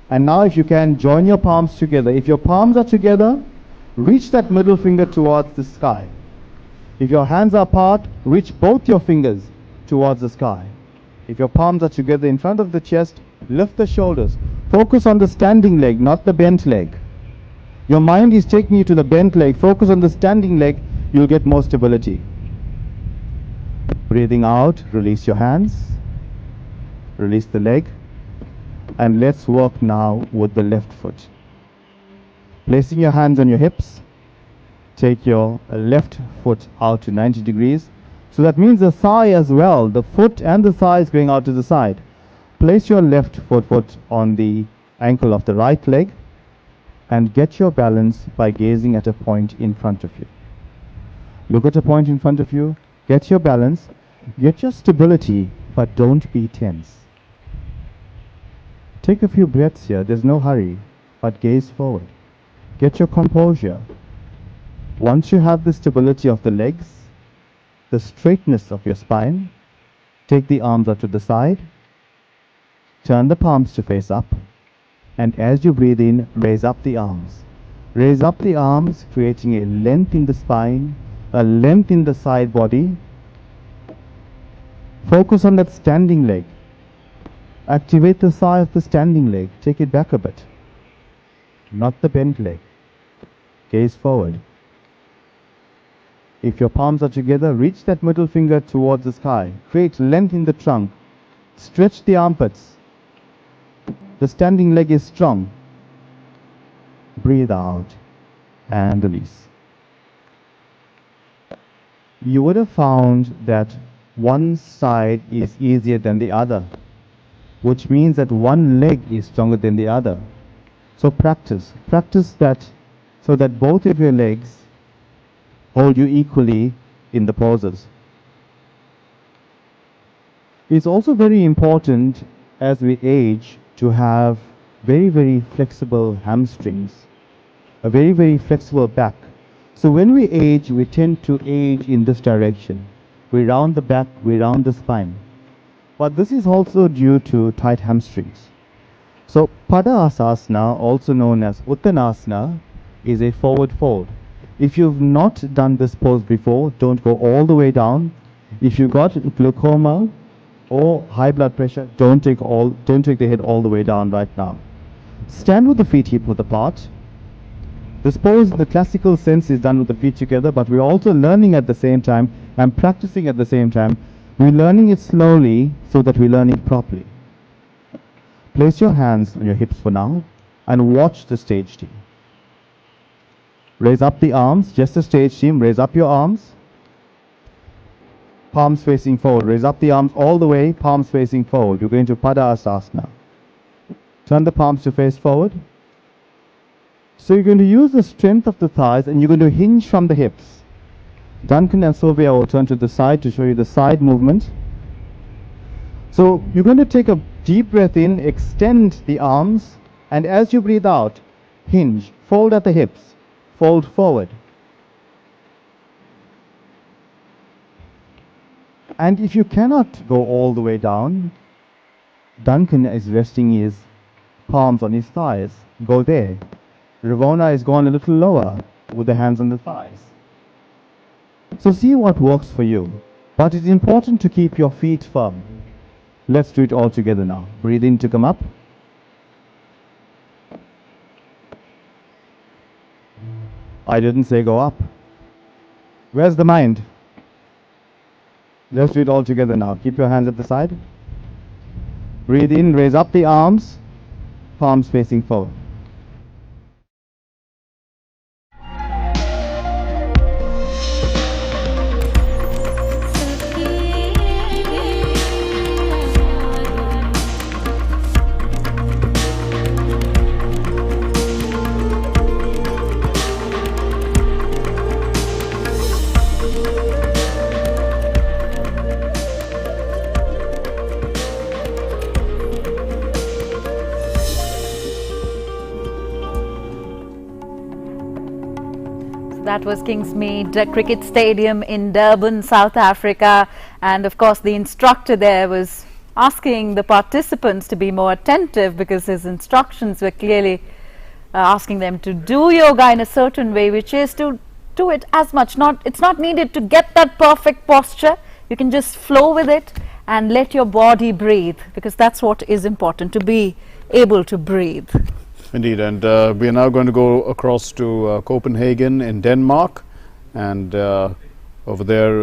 And now if you can, join your palms together. If your palms are together, reach that middle finger towards the sky. If your hands are apart, reach both your fingers towards the sky. If your palms are together in front of the chest, lift the shoulders. Focus on the standing leg, not the bent leg. Your mind is taking you to the bent leg. Focus on the standing leg, you'll get more stability. Breathing out, release your hands, release the leg, and let's work now with the left foot. Placing your hands on your hips, take your left foot out to 90 degrees. So that means the thigh as well, the foot and the thigh is going out to the side. Place your left foot on the ankle of the right leg and get your balance by gazing at a point in front of you. Look at a point in front of you, get your balance, get your stability, but don't be tense. Take a few breaths here, there's no hurry, but gaze forward. Get your composure. Once you have the stability of the legs, the straightness of your spine, take the arms out to the side, turn the palms to face up, and as you breathe in, raise up the arms. Raise up the arms, creating a length in the spine, a length in the side body. Focus on that standing leg. Activate the thigh of the standing leg. Take it back a bit. Not the bent leg. Gaze forward. If your palms are together, reach that middle finger towards the sky. Create length in the trunk. Stretch the armpits. The standing leg is strong. Breathe out and release. You would have found that one side is easier than the other, which means that one leg is stronger than the other. So practice that so that both of your legs hold you equally in the poses. It's also very important as we age to have very, very flexible hamstrings, a very, very flexible back. So when we age, we tend to age in this direction. We round the back, we round the spine. But this is also due to tight hamstrings. So Padasana, also known as Uttanasana, is a forward fold. If you've not done this pose before, don't go all the way down. If you've got glaucoma or high blood pressure, don't take the head all the way down right now. Stand with the feet hip width apart. This pose in the classical sense is done with the feet together, but we're also learning at the same time and practicing at the same time. We're learning it slowly so that we learn it properly. Place your hands on your hips for now and watch the stage team. Raise up the arms, just the stage team, raise up your arms. Palms facing forward, raise up the arms all the way, palms facing forward. You're going to Padasana. Turn the palms to face forward. So you're going to use the strength of the thighs and you're going to hinge from the hips. Duncan and Sylvia will turn to the side to show you the side movement. So you're going to take a deep breath in, extend the arms, and as you breathe out, hinge, fold at the hips, fold forward. And if you cannot go all the way down, Duncan is resting his palms on his thighs. Go there. Ravona is gone a little lower with the hands on the thighs. So see what works for you. But it's important to keep your feet firm. Let's do it all together now. Breathe in to come up. I didn't say go up. Where's the mind? Let's do it all together now. Keep your hands at the side. Breathe in, raise up the arms, palms facing forward. That was Kingsmead Cricket Stadium in Durban, South Africa, and of course the instructor there was asking the participants to be more attentive because his instructions were clearly asking them to do yoga in a certain way, which is to do it as much. It's not needed to get that perfect posture. You can just flow with it and let your body breathe, because that's what is important, to be able to breathe. Indeed, and we are now going to go across to Copenhagen in Denmark, and over there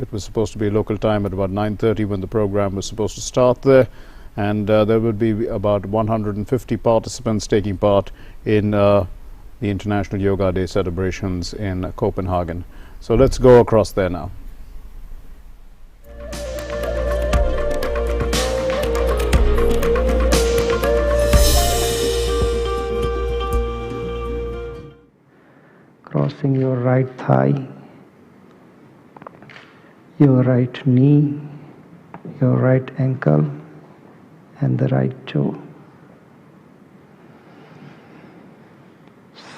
it was supposed to be local time at about 9:30 when the program was supposed to start there, and there will be about 150 participants taking part in the International Yoga Day celebrations in Copenhagen. So let's go across there now. Crossing your right thigh, your right knee, your right ankle, and the right toe.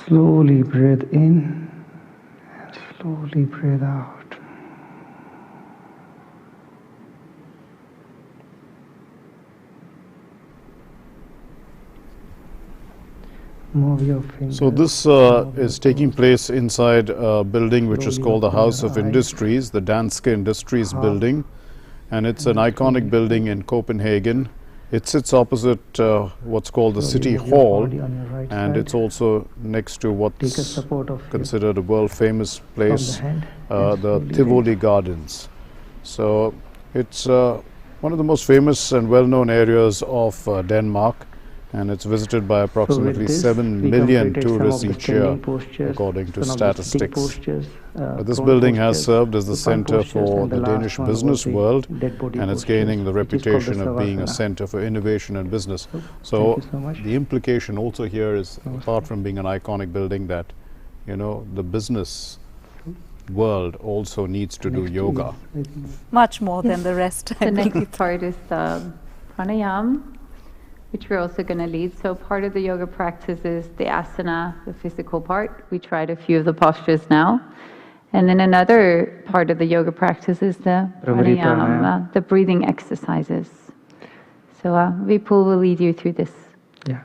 Slowly breathe in and slowly breathe out. Move your fingers. So this is taking place inside a building which is called the House of Industries, the Danske Industries building, and it's an iconic building in Copenhagen. It sits opposite what's called the City Hall, and it's also next to what's considered a world famous place, the Tivoli Gardens. So it's one of the most famous and well-known areas of Denmark, and it's visited by approximately 7 million tourists each year, according to statistics. This building has served as the center for the Danish business world, and it's gaining the reputation of being a center for innovation and business. So the implication also here is, apart from being an iconic building, that, you know, the business world also needs to do yoga. Much more than the rest. The next part is the Pranayama, which we're also going to lead. So part of the yoga practice is the asana, the physical part. We tried a few of the postures now. And then another part of the yoga practice is the pranayama, the breathing exercises. So Vipul will lead you through this. Yeah.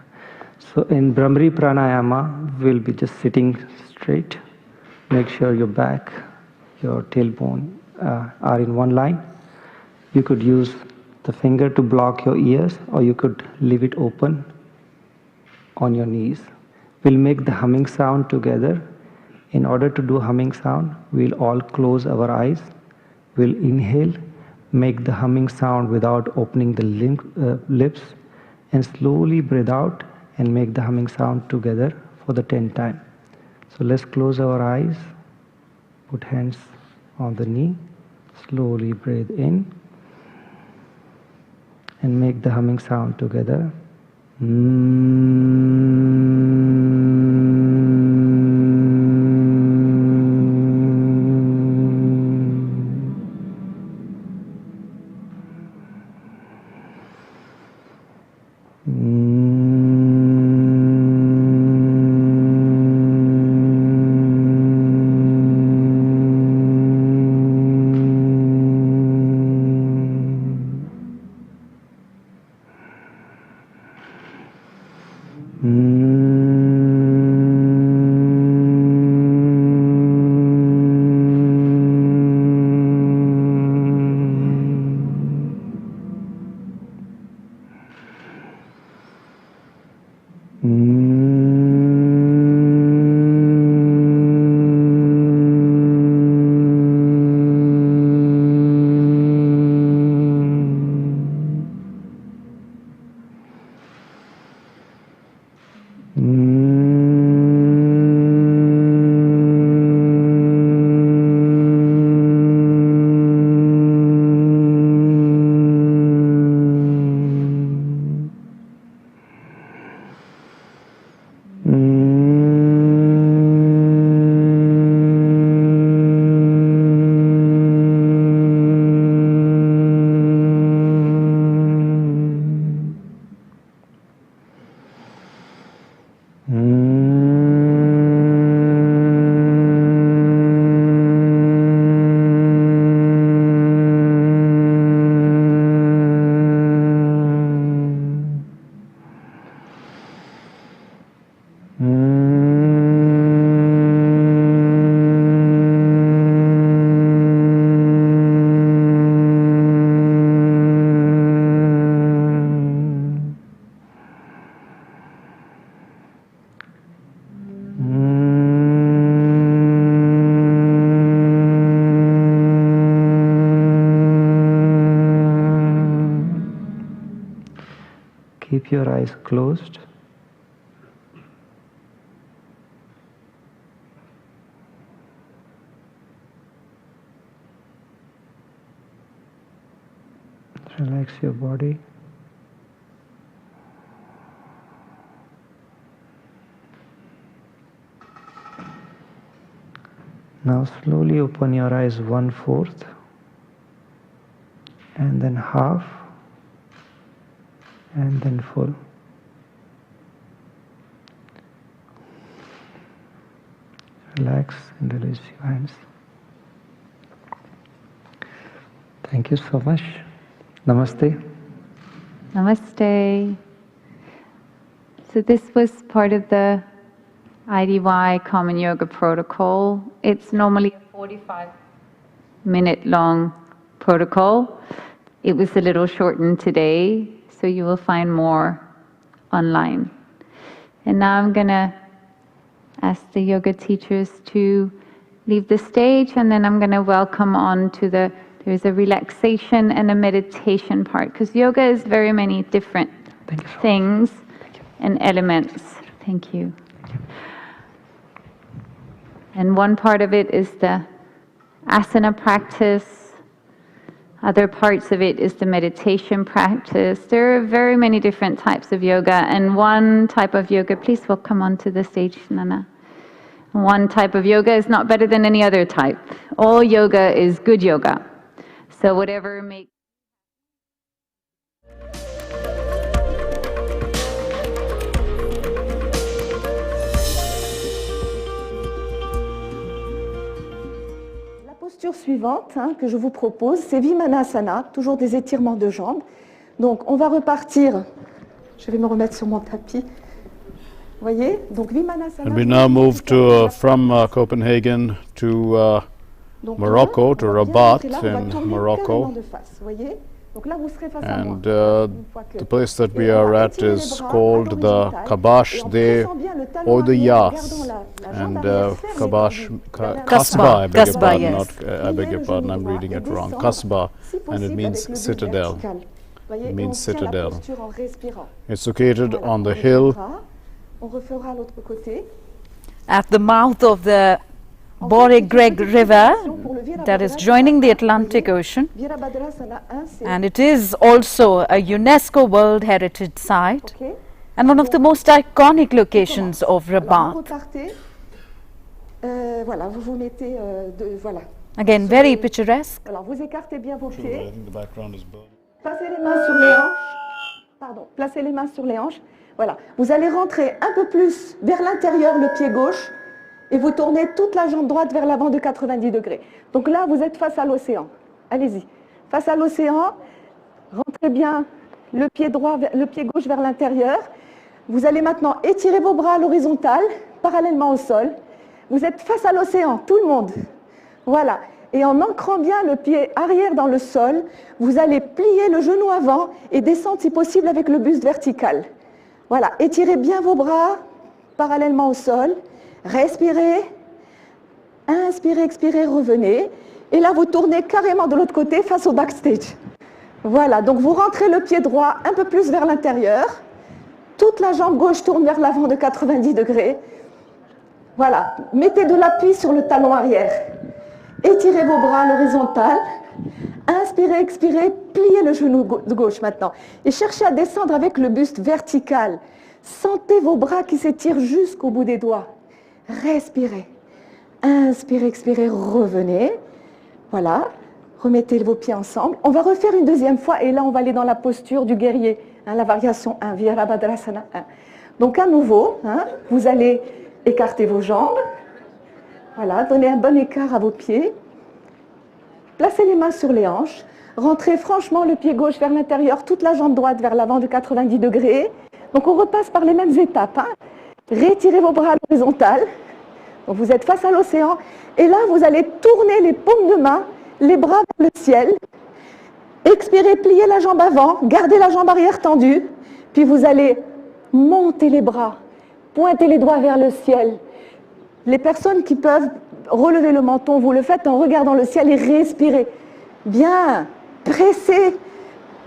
So in Brahmari Pranayama, we'll be just sitting straight. Make sure your back, your tailbone are in one line. You could use the finger to block your ears, or you could leave it open on your knees. We'll make the humming sound together. In order to do humming sound, we'll all close our eyes. We'll inhale, make the humming sound without opening the lips, and slowly breathe out and make the humming sound together for the 10th time. So let's close our eyes, put hands on the knee, slowly breathe in, and make the humming sound together. Mm. Keep your eyes closed. Relax your body. Now slowly open your eyes 1/4 and then half and then full. Relax and release your hands. Thank you so much. Namaste. Namaste. So this was part of the IDY Common Yoga Protocol. It's normally a 45-minute long protocol. It was a little shortened today, so you will find more online. And now I'm going to ask the yoga teachers to leave the stage, and then I'm going to welcome on to there's a relaxation and a meditation part, because yoga is very many different things and elements. Thank you. And one part of it is the asana practice. Other parts of it is the meditation practice. There are very many different types of yoga, and one type of yoga, please welcome onto the stage, Nana. One type of yoga is not better than any other type. All yoga is good yoga. So whatever makes La posture suivante que je vous propose, c'est Vimanasana, toujours des étirements de jambes. Donc on va repartir, je vais me remettre sur mon tapis. Vous voyez, donc Vimanasana. And we now move to from Copenhagen to Morocco, to Rabat in Morocco. And the place that we are at is called the Kabash de Oudiyas. And Kasbah, I beg your pardon, I beg your pardon, I'm reading it wrong. Kasbah, and it means citadel. It means citadel. It's located on the hill at the mouth of the Borre-Greg River that is joining the Atlantic Ocean, and it is also a UNESCO World Heritage Site and one of the most iconic locations of Rabat. Again, very picturesque. Vous écartez bien vos pieds. Placez les mains sur les hanches. Pardon, placez les mains sur les hanches. Voilà. Vous allez rentrer un peu plus vers l'intérieur le pied gauche et vous tournez toute la jambe droite vers l'avant de 90 degrés. Donc là, vous êtes face à l'océan. Allez-y. Face à l'océan, rentrez bien le pied droit, le pied gauche vers l'intérieur. Vous allez maintenant étirer vos bras à l'horizontale, parallèlement au sol. Vous êtes face à l'océan, tout le monde. Voilà. Et en ancrant bien le pied arrière dans le sol, vous allez plier le genou avant et descendre si possible avec le buste vertical. Voilà. Étirez bien vos bras parallèlement au sol. Respirez. Inspirez, expirez, revenez. Et là, vous tournez carrément de l'autre côté face au backstage. Voilà. Donc, vous rentrez le pied droit un peu plus vers l'intérieur. Toute la jambe gauche tourne vers l'avant de 90 degrés. Voilà. Mettez de l'appui sur le talon arrière. Étirez vos bras à l'horizontale. Inspirez, expirez, pliez le genou de gauche maintenant. Et cherchez à descendre avec le buste vertical. Sentez vos bras qui s'étirent jusqu'au bout des doigts. Respirez. Inspirez, expirez, revenez. Voilà. Remettez vos pieds ensemble. On va refaire une deuxième fois et là, on va aller dans la posture du guerrier. La variation 1, Virabhadrasana 1. Donc à nouveau, vous allez écarter vos jambes. Voilà, donnez un bon écart à vos pieds. Placez les mains sur les hanches. Rentrez franchement le pied gauche vers l'intérieur, toute la jambe droite vers l'avant de 90 degrés. Donc on repasse par les mêmes étapes. Rétirez vos bras à l'horizontale. Donc vous êtes face à l'océan. Et là, vous allez tourner les paumes de main, les bras vers le ciel. Expirez, pliez la jambe avant, gardez la jambe arrière tendue. Puis vous allez monter les bras, pointer les doigts vers le ciel. Les personnes qui peuvent relever le menton, vous le faites en regardant le ciel et respirez. Bien, pressez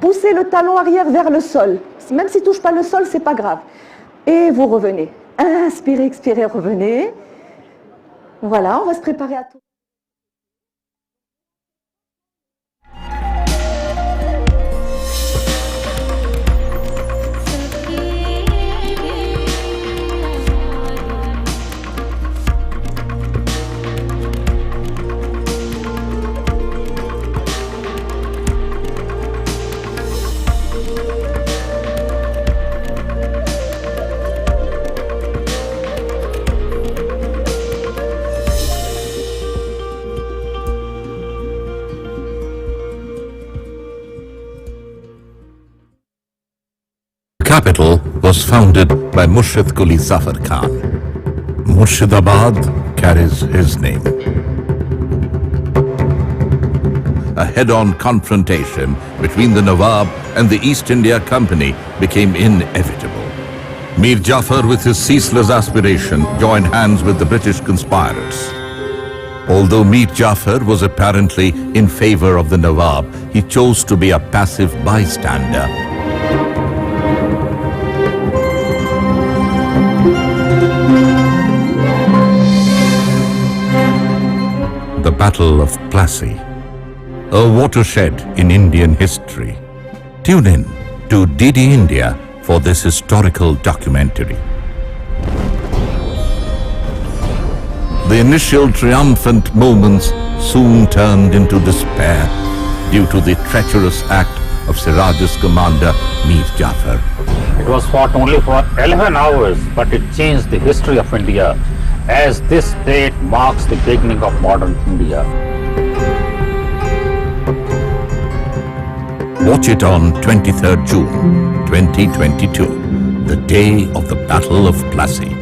Poussez le talon arrière vers le sol. Même s'il ne touche pas le sol, ce n'est pas grave. Et vous revenez. Inspirez, expirez, revenez. Voilà, on va se préparer à tout. The capital was founded by Murshid Quli Zafar Khan. Murshidabad carries his name. A head-on confrontation between the Nawab and the East India Company became inevitable. Mir Jafar, with his ceaseless aspiration, joined hands with the British conspirators. Although Mir Jafar was apparently in favor of the Nawab, he chose to be a passive bystander. The Battle of Plassey, a watershed in Indian history. Tune in to DD India for this historical documentary. The initial triumphant moments soon turned into despair due to the treacherous act of Siraj's commander Mir Jafar. It was fought only for 11 hours, but it changed the history of India, as this date marks the beginning of modern India. Watch it on 23rd June 2022, the day of the Battle of Plassey.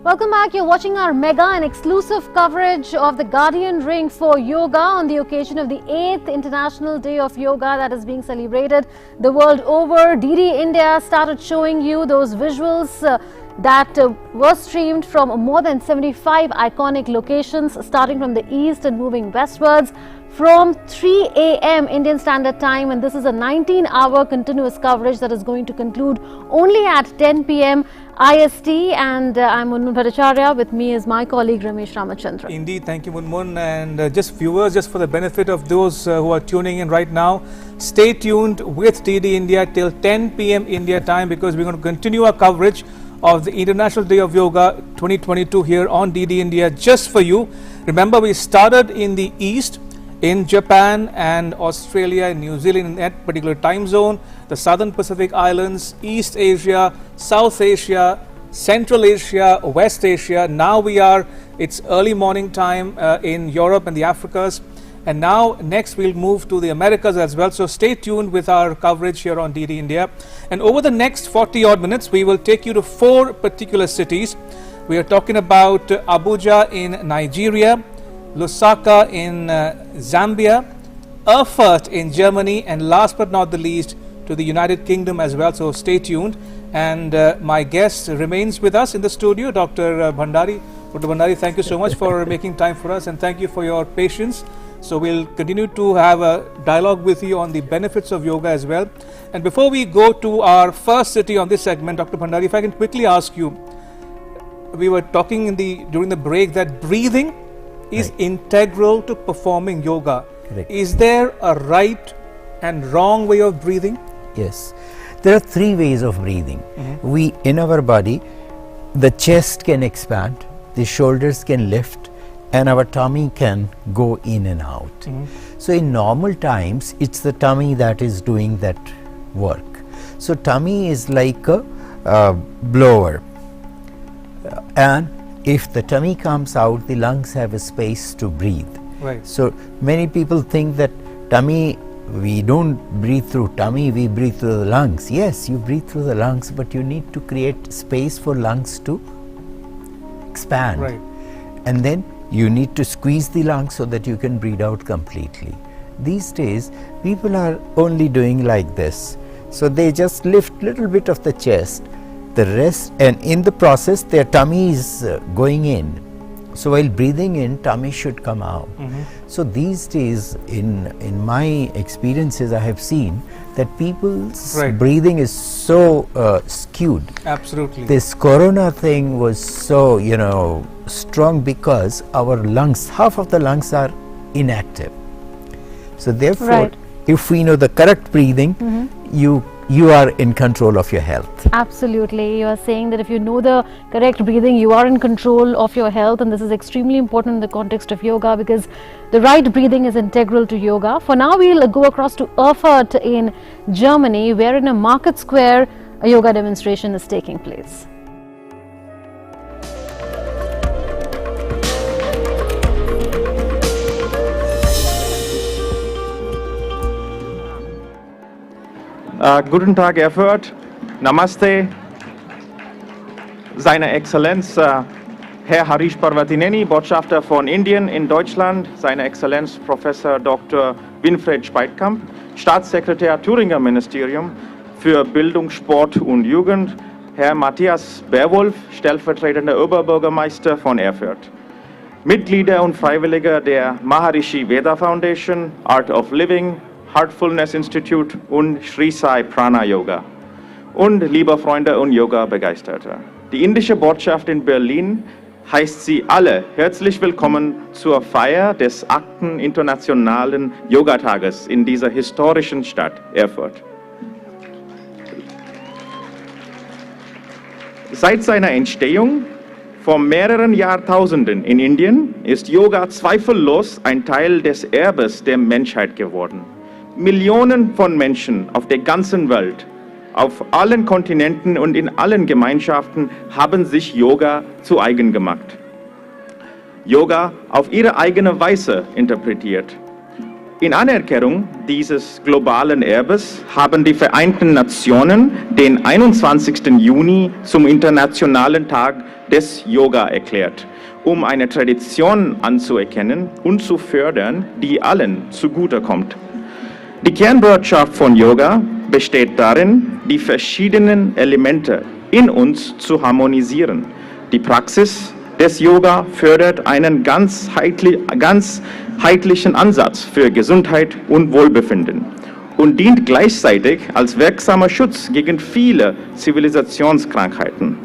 Welcome back. You're watching our mega and exclusive coverage of the Guardian Ring for Yoga on the occasion of the 8th International Day of Yoga that is being celebrated the world over. DD India started showing you those visuals that were streamed from more than 75 iconic locations, starting from the east and moving westwards from 3 a.m. Indian Standard Time, and this is a 19-hour continuous coverage that is going to conclude only at 10 p.m. IST. And I'm Munmun Bhattacharya. With me is my colleague Ramesh Ramachandran. Indeed, thank you, Munmun. And just viewers, just for the benefit of those who are tuning in right now, stay tuned with DD India till 10 p.m. India time, because we're going to continue our coverage of the International Day of Yoga 2022 here on DD India just for you. Remember, we started in the east, in Japan and Australia and New Zealand in that particular time zone, the Southern Pacific Islands, East Asia, South Asia, Central Asia, West Asia. Now it's early morning time in Europe and the Africas. And now next we'll move to the Americas as well. So stay tuned with our coverage here on DD India. And over the next 40 odd minutes, we will take you to 4 particular cities. We are talking about Abuja in Nigeria, Lusaka in Zambia, Erfurt in Germany, and last but not the least to the United Kingdom as well. So stay tuned. And my guest remains with us in the studio, Dr. Bhandari. Dr. Bhandari, thank you so much for making time for us, and thank you for your patience. So we'll continue to have a dialogue with you on the benefits of yoga as well. And before we go to our first city on this segment, Dr. Bhandari, if I can quickly ask you, we were talking during the break that breathing is integral to performing yoga. Correct. Is there a right and wrong way of breathing? Yes. There are 3 ways of breathing. We, in our body, the chest can expand, the shoulders can lift, and our tummy can go in and out. So in normal times, it's the tummy that is doing that work. So tummy is like a blower, and if the tummy comes out, the lungs have a space to breathe. Right. So many people think that tummy, we don't breathe through tummy, we breathe through the lungs. Yes, you breathe through the lungs, but you need to create space for lungs to expand. Right. And then you need to squeeze the lungs so that you can breathe out completely. These days, people are only doing like this. So they just lift little bit of the chest, the rest, and in the process their tummy is going in. So while breathing in, tummy should come out. So these days, in my experiences, I have seen that people's breathing is so skewed. Absolutely. This corona thing was so, strong because our lungs, half of the lungs are inactive. So therefore, if we know the correct breathing, you are in control of your health. Absolutely. You are saying that if you know the correct breathing, you are in control of your health, and this is extremely important in the context of yoga, because the right breathing is integral to yoga. For now, we'll go across to Erfurt in Germany, where in a market square, a yoga demonstration is taking place. Guten Tag, Erfurt. Namaste. Seine Exzellenz, Herr Harish Parvatineni, Botschafter von Indien in Deutschland, Seine Exzellenz Professor Dr. Winfried Speitkamp, Staatssekretär Thüringer Ministerium für Bildung, Sport und Jugend, Herr Matthias Berwolf, stellvertretender Oberbürgermeister von Erfurt. Mitglieder und Freiwillige der Maharishi Veda Foundation, Art of Living, Heartfulness Institute und Sri Sai Prana Yoga. Und liebe Freunde und Yoga-Begeisterte. Die indische Botschaft in Berlin heißt Sie alle herzlich willkommen zur Feier des 8. Internationalen Yogatages in dieser historischen Stadt Erfurt. Seit seiner Entstehung vor mehreren Jahrtausenden in Indien ist Yoga zweifellos ein Teil des Erbes der Menschheit geworden. Millionen von Menschen auf der ganzen Welt, auf allen Kontinenten und in allen Gemeinschaften haben sich Yoga zu eigen gemacht. Yoga auf ihre eigene Weise interpretiert. In Anerkennung dieses globalen Erbes haben die Vereinten Nationen den 21. Juni zum Internationalen Tag des Yoga erklärt, um eine Tradition anzuerkennen und zu fördern, die allen zugutekommt. Die Kernbotschaft von Yoga besteht darin, die verschiedenen Elemente in uns zu harmonisieren. Die Praxis des Yoga fördert einen ganzheitlichen Ansatz für Gesundheit und Wohlbefinden und dient gleichzeitig als wirksamer Schutz gegen viele Zivilisationskrankheiten.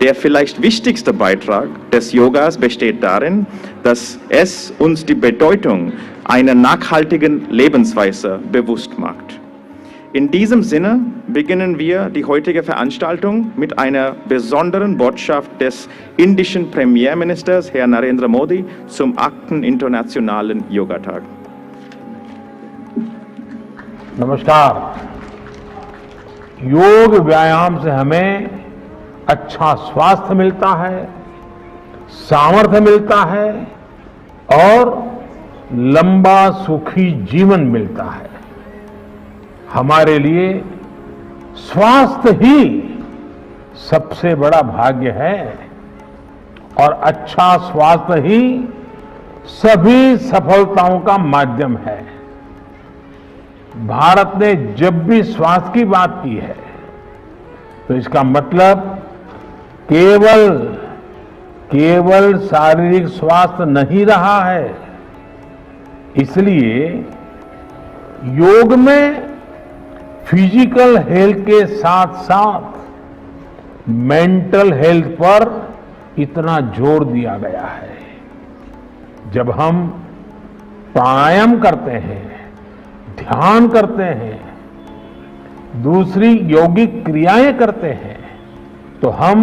Der vielleicht wichtigste Beitrag des Yogas besteht darin, dass es uns die Bedeutung einer nachhaltigen Lebensweise bewusst macht. In diesem Sinne beginnen wir die heutige Veranstaltung mit einer besonderen Botschaft des indischen Premierministers, Herr Narendra Modi, zum 8. Internationalen Yogatag. नमस्कार। योग व्यायाम से हमें अच्छा स्वास्थ्य मिलता है, सामर्थ्य मिलता है और लंबा सुखी जीवन मिलता है। हमारे लिए स्वास्थ्य ही सबसे बड़ा भाग्य है और अच्छा स्वास्थ्य ही सभी सफलताओं का माध्यम है। भारत ने जब भी स्वास्थ्य की बात की है तो इसका मतलब केवल शारीरिक स्वास्थ्य नहीं रहा है। इसलिए योग में फिजिकल हेल्थ के साथ साथ मेंटल हेल्थ पर इतना जोर दिया गया है। जब हम प्राणायाम करते हैं, ध्यान करते हैं, दूसरी यौगिक क्रियाएं करते हैं तो हम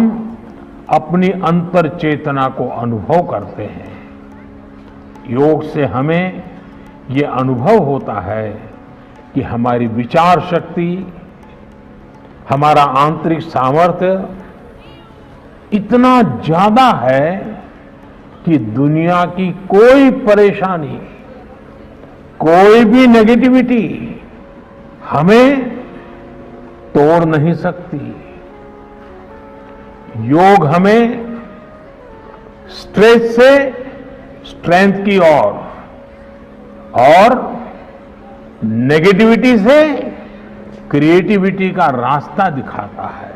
अपनी अंतर चेतना को अनुभव करते हैं। योग से हमें ये अनुभव होता है कि हमारी विचार शक्ति, हमारा आंतरिक सामर्थ्य इतना ज्यादा है कि दुनिया की कोई परेशानी, कोई भी नेगेटिविटी हमें तोड़ नहीं सकती। योग हमें स्ट्रेस से स्ट्रेंथ की ओर और नेगेटिविटी से क्रिएटिविटी का रास्ता दिखाता है।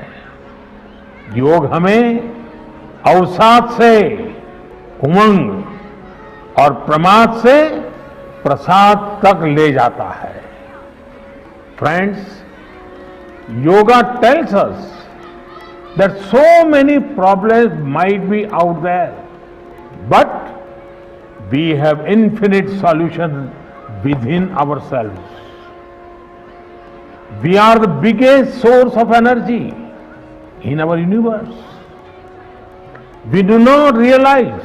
योग हमें अवसाद से उमंग और प्रमाद से प्रसाद तक ले जाता है। Friends, yoga tells us that so many problems might be out there, but we have infinite solutions within ourselves. We are the biggest source of energy in our universe. We do not realize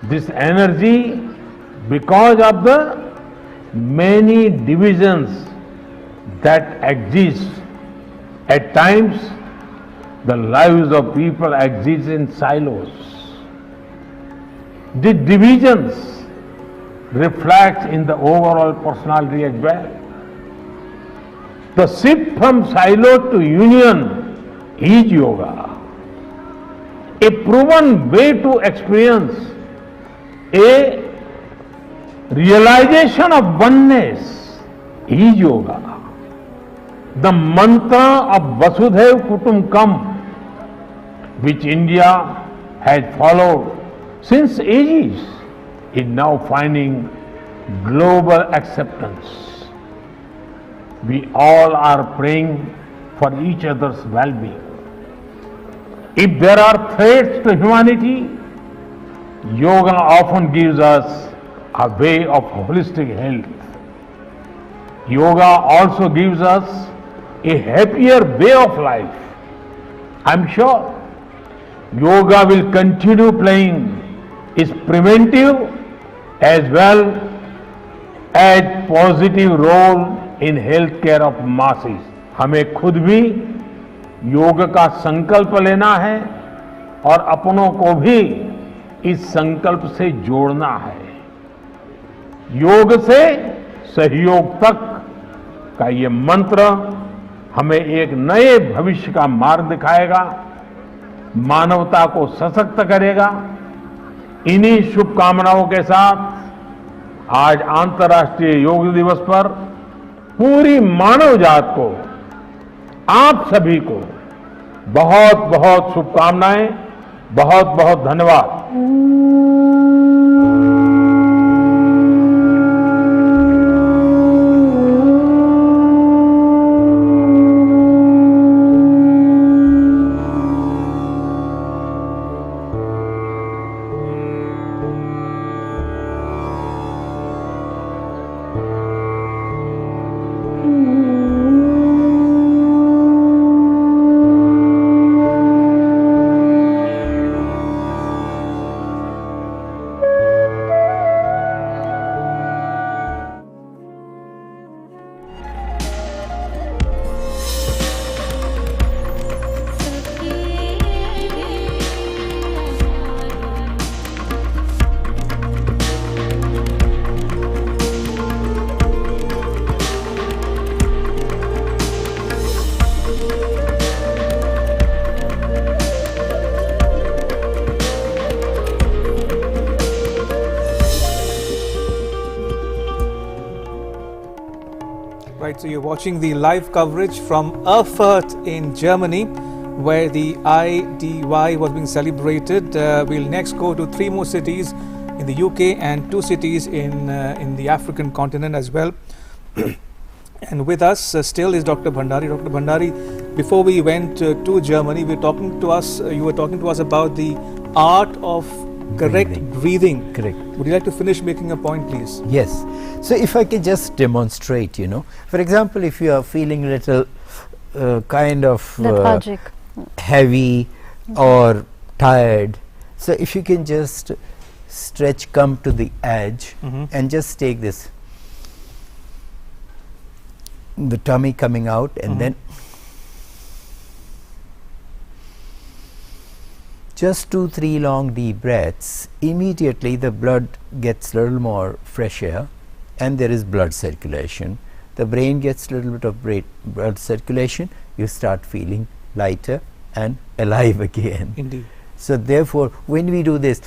this energy because of the many divisions that exist. At times, the lives of people exist in silos. The divisions reflect in the overall personality as well. The shift from silo to union is yoga. A proven way to experience a realization of oneness is yoga. The mantra of Vasudhaiv Kutumbakam, which India has followed since ages, is now finding global acceptance. We all are praying for each other's well-being. If there are threats to humanity, yoga often gives us a way of holistic health. Yoga also gives us a happier way of life. I'm sure yoga will continue playing its preventive as well as positive role in healthcare of masses. हमें खुद भी योग का संकल्प लेना है और अपनों को भी इस संकल्प से जोड़ना है। योग से सहयोग तक का ये मंत्र हमें एक नए भविष्य का मार्ग दिखाएगा मानवता को सशक्त करेगा। इन्हीं शुभकामनाओं के साथ आज अंतर्राष्ट्रीय योग दिवस पर पूरी मानव जात को, आप सभी को बहुत बहुत शुभकामनाएं, बहुत बहुत धन्यवाद। So you're watching the live coverage from Erfurt in Germany, where the IDY was being celebrated. We'll next go to 3 more cities in the UK and 2 cities in the African continent as well. And with us still is Dr. Bhandari. Dr. Bhandari, before we went to Germany, you were talking to us about the art of correct breathing. Correct. Would you like to finish making a point, please? Yes. So if I can just demonstrate, for example, if you are feeling a little kind of lethargic, heavy or tired, so if you can just stretch, come to the edge and just take this, the tummy coming out, and then just 2-3 long deep breaths, immediately the blood gets a little more fresh air and there is blood circulation. The brain gets a little bit of blood circulation, you start feeling lighter and alive again. Indeed. So therefore, when we do this,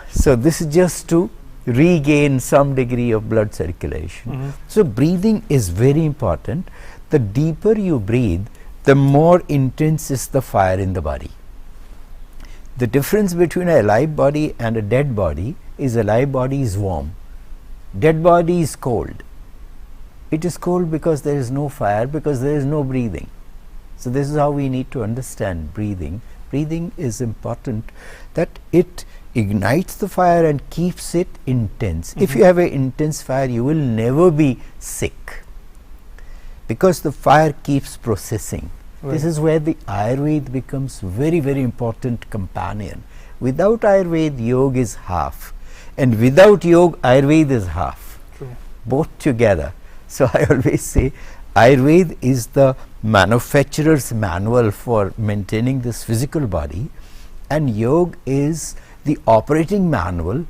so this is just to regain some degree of blood circulation. So breathing is very important. The deeper you breathe, the more intense is the fire in the body. The difference between a alive body and a dead body is a live body is warm, dead body is cold. It is cold because there is no fire, because there is no breathing. So this is how we need to understand breathing. Breathing is important, that it ignites the fire and keeps it intense. If you have an intense fire, you will never be sick, because the fire keeps processing. This is where the Ayurveda becomes very, very important companion. Without Ayurveda, yoga is half, and without yoga, Ayurveda is half. True. Both together. So I always say Ayurveda is the manufacturer's manual for maintaining this physical body, and yoga is the operating manual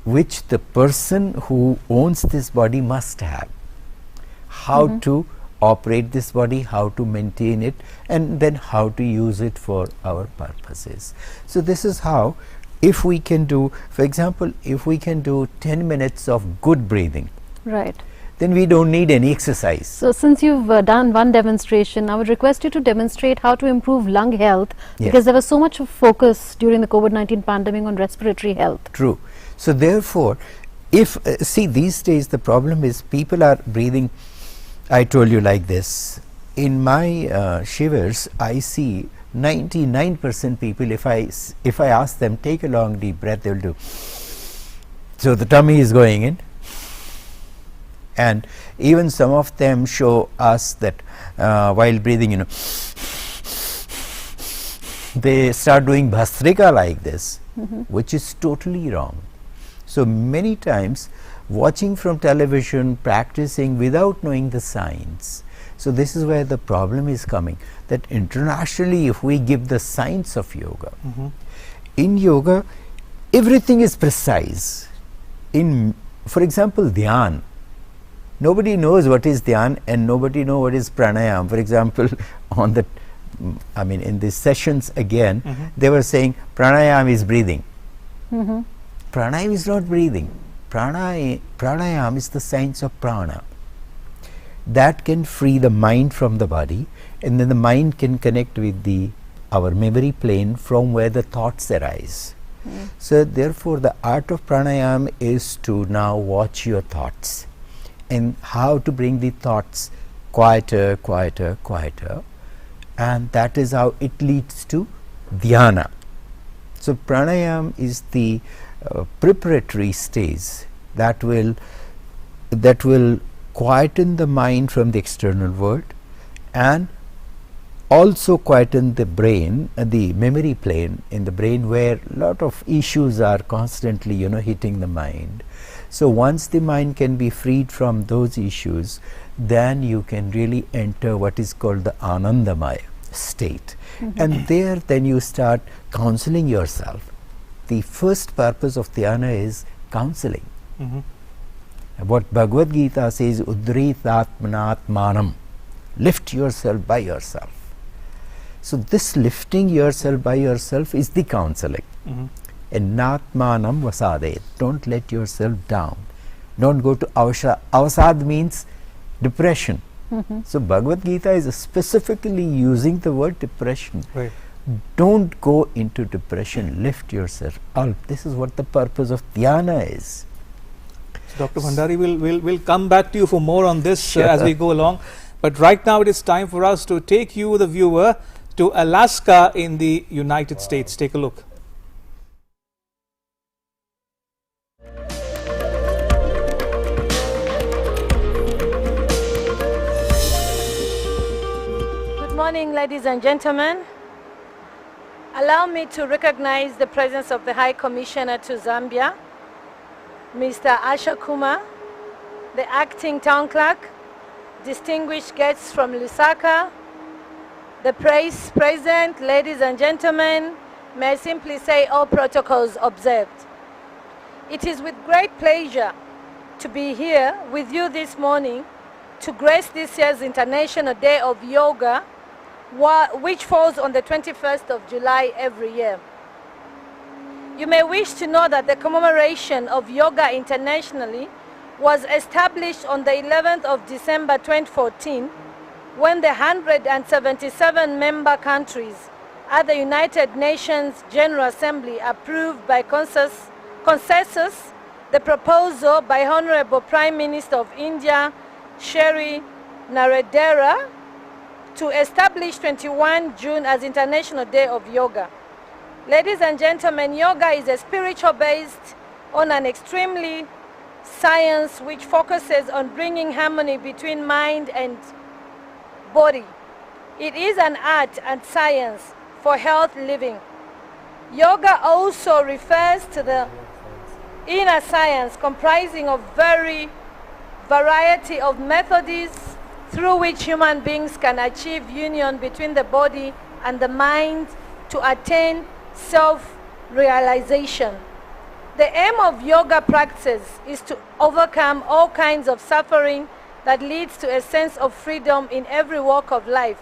which the person who owns this body must have. How to operate this body, how to maintain it, and then how to use it for our purposes. So this is how, if we can do, for example, if we can do 10 minutes of good breathing, right, then we don't need any exercise. So since you've done one demonstration, I would request you to demonstrate how to improve lung health, because there was so much of focus during the COVID-19 pandemic on respiratory health. True. So therefore, if see, these days the problem is people are breathing, I told you like this, in my shivers I see 99% people, if I ask them take a long deep breath, they will do. So the tummy is going in, and even some of them show us that while breathing, they start doing bhastrika like this, which is totally wrong. So many times watching from television, practicing without knowing the science. So this is where the problem is coming, that internationally if we give the science of yoga, in yoga everything is precise. In, for example, dhyan, nobody knows what is dhyan and nobody knows what is pranayama. For example, on the I mean in these sessions again, they were saying pranayama is breathing. Pranayama is not breathing. Pranayama is the science of prana. That can free the mind from the body, and then the mind can connect with our memory plane from where the thoughts arise. So therefore the art of pranayama is to now watch your thoughts and how to bring the thoughts quieter, quieter, quieter, and that is how it leads to dhyana. So pranayama is the preparatory stage that will quieten the mind from the external world and also quieten the brain, the memory plane in the brain, where a lot of issues are constantly hitting the mind. So once the mind can be freed from those issues, then you can really enter what is called the anandamaya state. And there then you start counseling yourself. The first purpose of dhyana is counseling. What Bhagavad Gita says, Udritatmanatmanam, lift yourself by yourself. So this lifting yourself by yourself is the counseling. And natmanam vasade, don't let yourself down. Don't go to avasad. Avasad means depression. So Bhagavad Gita is specifically using the word depression. Right. Don't go into depression, lift yourself up. This is what the purpose of dhyana is. So Dr. Bhandari, we'll come back to you for more on this as we go along. But right now it is time for us to take you, the viewer, to Alaska in the United States. Take a look. Good morning, ladies and gentlemen. Allow me to recognize the presence of the High Commissioner to Zambia, Mr. Asha Kumar, the acting town clerk, distinguished guests from Lusaka, the press present, ladies and gentlemen, may I simply say all protocols observed. It is with great pleasure to be here with you this morning to grace this year's International Day of Yoga, which falls on the 21st of July every year. You may wish to know that the commemoration of yoga internationally was established on the 11th of December 2014 when the 177 member countries at the United Nations General Assembly approved by consensus the proposal by Honorable Prime Minister of India, Shri Narendra, to establish 21 June as International Day of Yoga. Ladies and gentlemen, yoga is a spiritual based on an extremely science which focuses on bringing harmony between mind and body. It is an art and science for health living. Yoga also refers to the inner science comprising of variety of methods through which human beings can achieve union between the body and the mind to attain self-realization. The aim of yoga practice is to overcome all kinds of suffering that leads to a sense of freedom in every walk of life,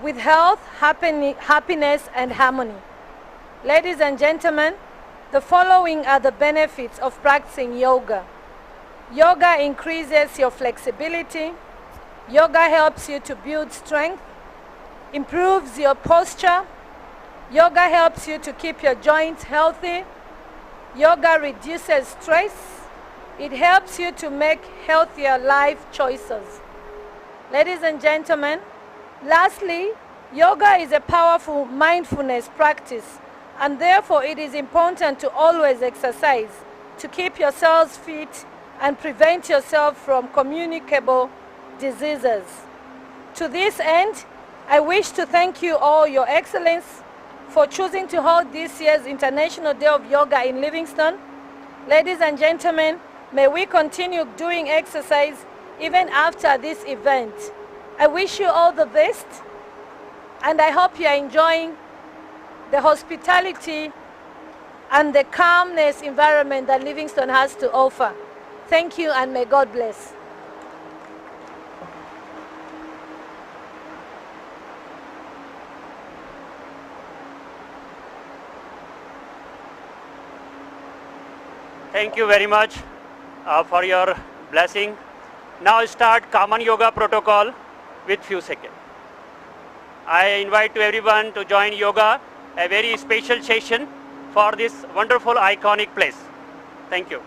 with health, happiness, and harmony. Ladies and gentlemen, the following are the benefits of practicing yoga. Yoga increases your flexibility. Yoga helps you to build strength, improves your posture. Yoga helps you to keep your joints healthy. Yoga reduces stress. It helps you to make healthier life choices. Ladies and gentlemen, lastly, yoga is a powerful mindfulness practice, and therefore it is important to always exercise to keep yourselves fit and prevent yourself from communicable diseases. To this end, I wish to thank you all, Your Excellence, for choosing to hold this year's International Day of Yoga in Livingstone. Ladies and gentlemen, may we continue doing exercise even after this event. I wish you all the best, and I hope you are enjoying the hospitality and the calmness environment that Livingstone has to offer. Thank you, and may God bless. Thank you very much for your blessing. Now start common yoga protocol with few seconds. I invite to everyone to join yoga, a very special session for this wonderful iconic place. Thank you.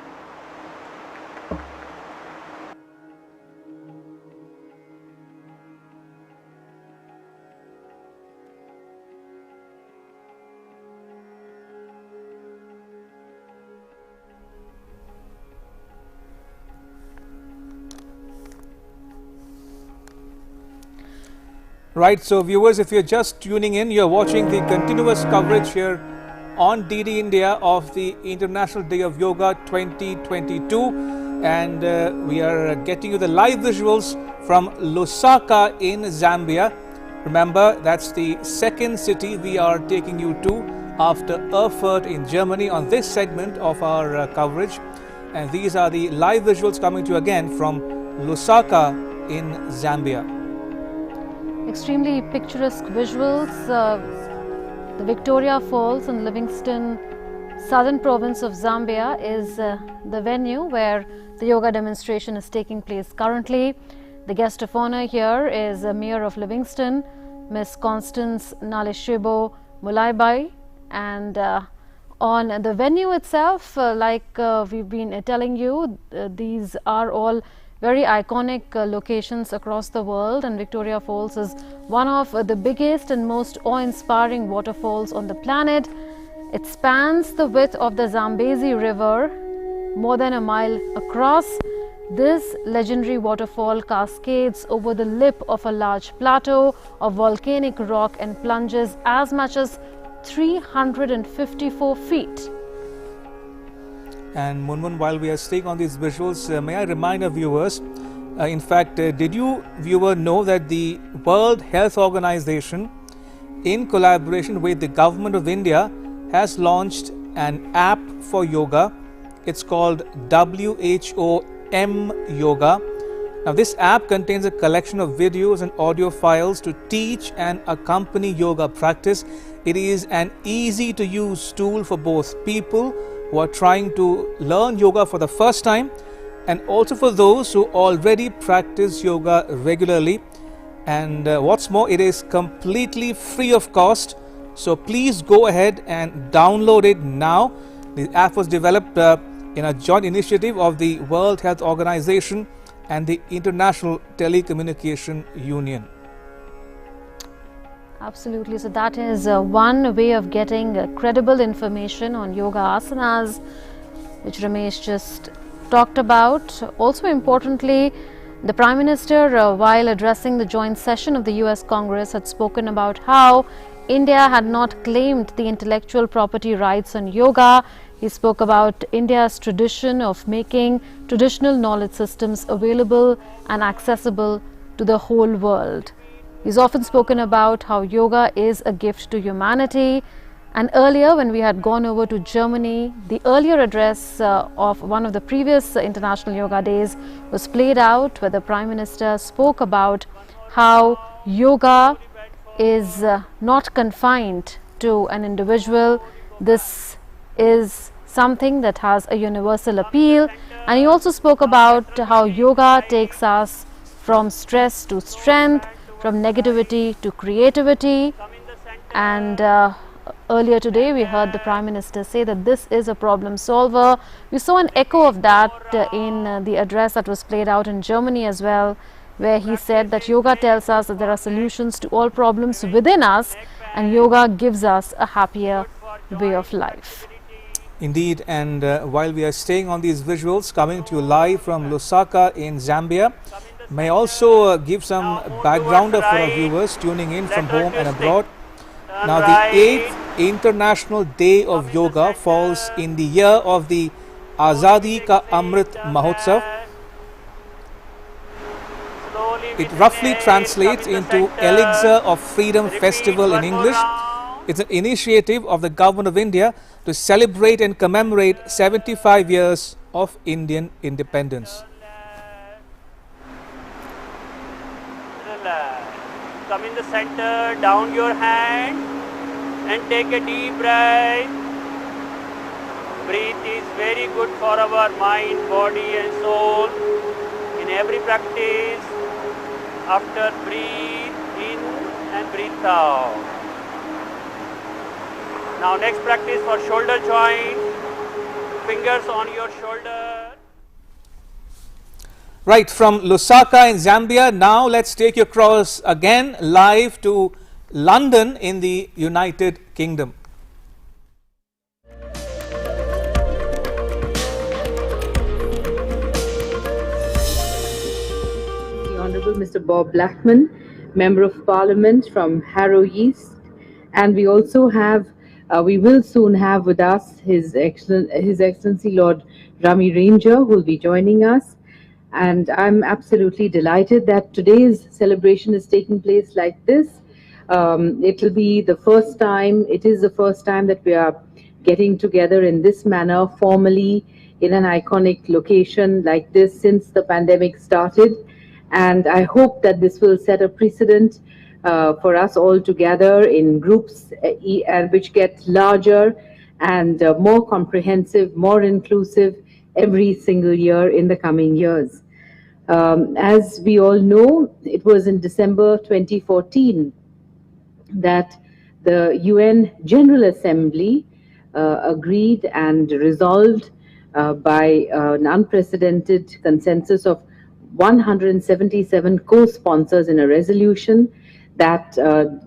Right, so viewers, if you're just tuning in, you're watching the continuous coverage here on DD India of the International Day of Yoga 2022, and we are getting you the live visuals from Lusaka in Zambia. Remember, that's the second city we are taking you to after Erfurt in Germany on this segment of our coverage, and these are the live visuals coming to you again from Lusaka in Zambia. Extremely picturesque visuals. The Victoria Falls in Livingstone, southern province of Zambia, is the venue where the yoga demonstration is taking place currently. The guest of honor here is Mayor of Livingstone, Miss Constance Nalishebo Mulaibai, and on the venue itself, like we've been telling you, these are all very iconic locations across the world, and Victoria Falls is one of the biggest and most awe-inspiring waterfalls on the planet. It spans the width of the Zambezi River, more than a mile across. This legendary waterfall cascades over the lip of a large plateau of volcanic rock and plunges as much as 354 feet. And Munmun, while we are staying on these visuals, may I remind our viewers, in fact, did you viewer know that the World Health Organization, in collaboration with the Government of India, has launched an app for yoga. It's called WHOM Yoga. Now this app contains a collection of videos and audio files to teach and accompany yoga practice. It is an easy to use tool for both people who are trying to learn yoga for the first time, and also for those who already practice yoga regularly. And what's more, it is completely free of cost, so please go ahead and download it now. The app was developed in a joint initiative of the World Health Organization and the International Telecommunication Union. Absolutely. So that is one way of getting credible information on yoga asanas, which Ramesh just talked about. Also importantly, the Prime Minister, while addressing the joint session of the US Congress, had spoken about how India had not claimed the intellectual property rights on yoga. He spoke about India's tradition of making traditional knowledge systems available and accessible to the whole world. He's often spoken about how yoga is a gift to humanity. And earlier, when we had gone over to Germany, the earlier address of one of the previous International Yoga Days was played out, where the Prime Minister spoke about how yoga is not confined to an individual. This is something that has a universal appeal. And he also spoke about how yoga takes us from stress to strength, from negativity to creativity. And earlier today we heard the Prime Minister say that this is a problem solver. We saw an echo of that in the address that was played out in Germany as well, where he said that yoga tells us that there are solutions to all problems within us, and yoga gives us a happier way of life. Indeed, and while we are staying on these visuals coming to you live from Lusaka in Zambia, may I also give some backgrounder for our viewers tuning in from home and abroad. Now, the 8th International Day of Yoga falls in the year of the Azadi Ka Amrit Mahotsav. It roughly translates into Elixir of Freedom Festival in English. It's an initiative of the Government of India to celebrate and commemorate 75 years of Indian independence. Come in the center, down your hand and take a deep breath. Breathe is very good for our mind, body and soul. In every practice, after breathe in and breathe out. Now next practice for shoulder joint, fingers on your shoulder. Right, from Lusaka in Zambia, now let's take you across again live to London in the United Kingdom. The Honourable Mr. Bob Blackman, Member of Parliament from Harrow East, and we also have, we will soon have with us His Excellency Lord Rami Ranger, who will be joining us. And I'm absolutely delighted that today's celebration is taking place like this. It will be the first time, it is the first time that we are getting together in this manner formally in an iconic location like this since the pandemic started. And I hope that this will set a precedent for us all to gather in groups which get larger and more comprehensive, more inclusive every single year in the coming years. As we all know, it was in December 2014 that the UN General Assembly agreed and resolved by an unprecedented consensus of 177 co-sponsors in a resolution that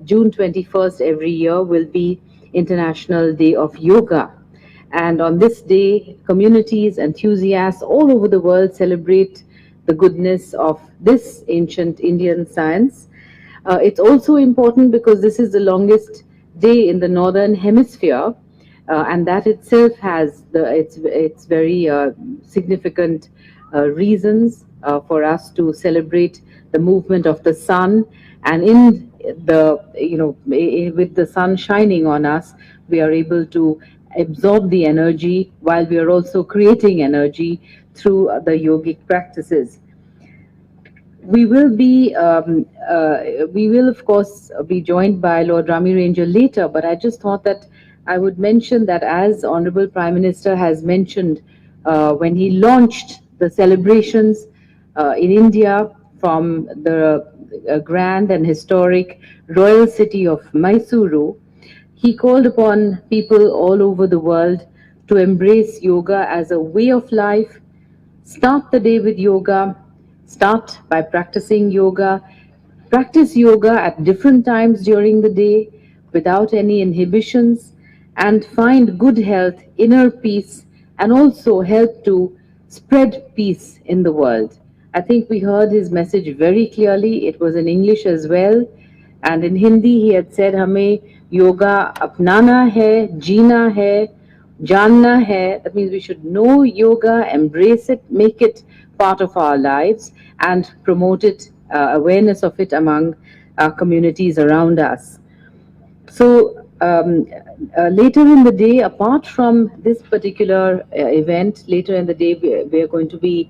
June 21st every year will be International Day of Yoga. And on this day, communities, enthusiasts all over the world celebrate the goodness of this ancient Indian science. It's also important because this is the longest day in the Northern Hemisphere, and that itself has its very significant reasons for us to celebrate the movement of the sun. And in the, with the sun shining on us, we are able to absorb the energy while we are also creating energy through the yogic practices. We will of course be joined by Lord Rami Ranger later, but I just thought that I would mention that, as Honorable Prime Minister has mentioned when he launched the celebrations in India from the grand and historic royal city of Mysuru, he called upon people all over the world to embrace yoga as a way of life. Start the day with yoga. Start by practicing yoga. Practice yoga at different times during the day without any inhibitions, and find good health, inner peace, and also help to spread peace in the world. I think we heard his message very clearly. It was in English as well. And in Hindi, he had said, Hame yoga apnana hai, jeena hai, janna hai. That means we should know yoga, embrace it, make it part of our lives, and promote it, awareness of it among our communities around us. So later in the day, apart from this particular event, later in the day we are going to be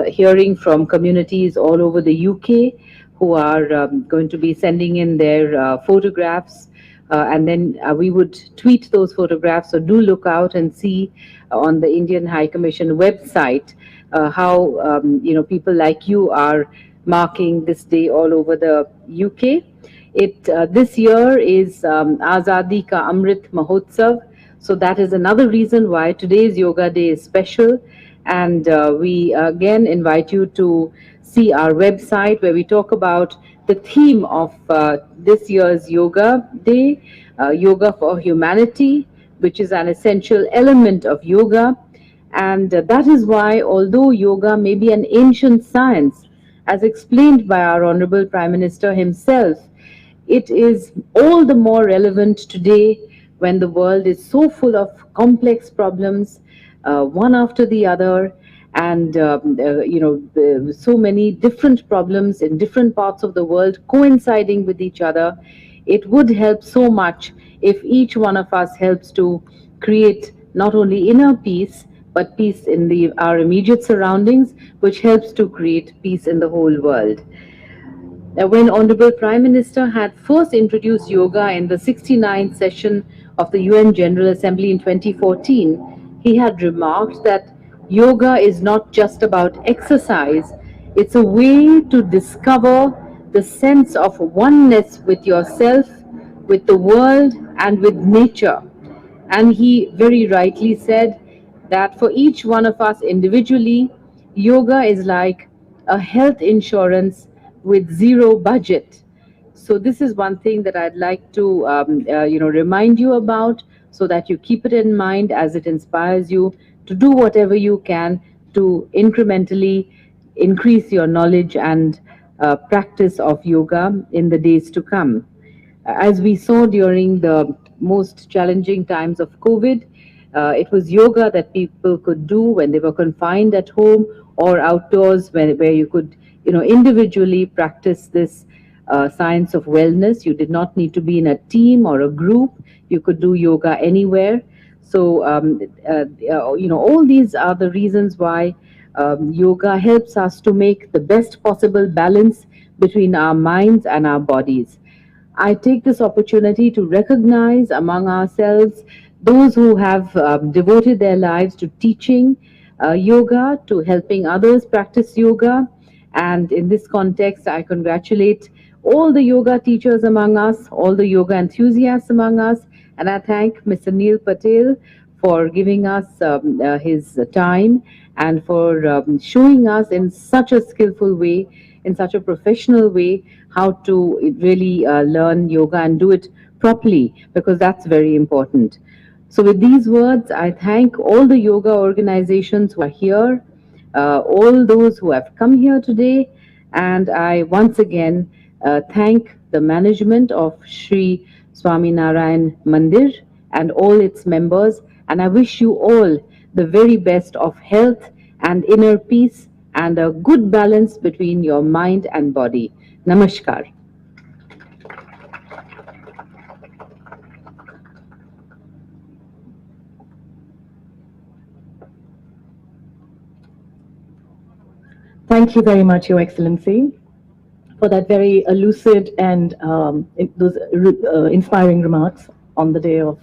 hearing from communities all over the UK who are going to be sending in their photographs, and then we would tweet those photographs. So do look out and see on the Indian High Commission website how people like you are marking this day all over the UK. This year is Azadi Ka Amrit Mahotsav, so that is another reason why today's Yoga Day is special. And we again invite you to see our website where we talk about the theme of this year's Yoga Day, Yoga for Humanity, which is an essential element of yoga. And that is why, although yoga may be an ancient science, as explained by our Honorable Prime Minister himself, it is all the more relevant today when the world is so full of complex problems, one after the other, and so many different problems in different parts of the world coinciding with each other. It would help so much if each one of us helps to create not only inner peace, but peace in our immediate surroundings, which helps to create peace in the whole world. When Honorable Prime Minister had first introduced yoga in the 69th session of the UN General Assembly in 2014, he had remarked that yoga is not just about exercise, it's a way to discover the sense of oneness with yourself, with the world, and with nature. And he very rightly said that for each one of us individually, yoga is like a health insurance with zero budget. So this is one thing that I'd like to remind you about, so that you keep it in mind as it inspires you to do whatever you can to incrementally increase your knowledge and practice of yoga in the days to come. As we saw during the most challenging times of COVID, it was yoga that people could do when they were confined at home or outdoors, where you could, individually practice this science of wellness. You did not need to be in a team or a group. You could do yoga anywhere. So, all these are the reasons why yoga helps us to make the best possible balance between our minds and our bodies. I take this opportunity to recognize among ourselves those who have devoted their lives to teaching yoga, to helping others practice yoga. And in this context, I congratulate all the yoga teachers among us, all the yoga enthusiasts among us, and I thank Mr. Neil Patel for giving us his time and for showing us in such a skillful way, in such a professional way, how to really learn yoga and do it properly, because that's very important. So with these words, I thank all the yoga organizations who are here, all those who have come here today, and I once again thank the management of Sri Swaminarayan Mandir and all its members, and I wish you all the very best of health and inner peace and a good balance between your mind and body. Namaskar. Thank you very much, Your Excellency, for that very lucid and those inspiring remarks on the day of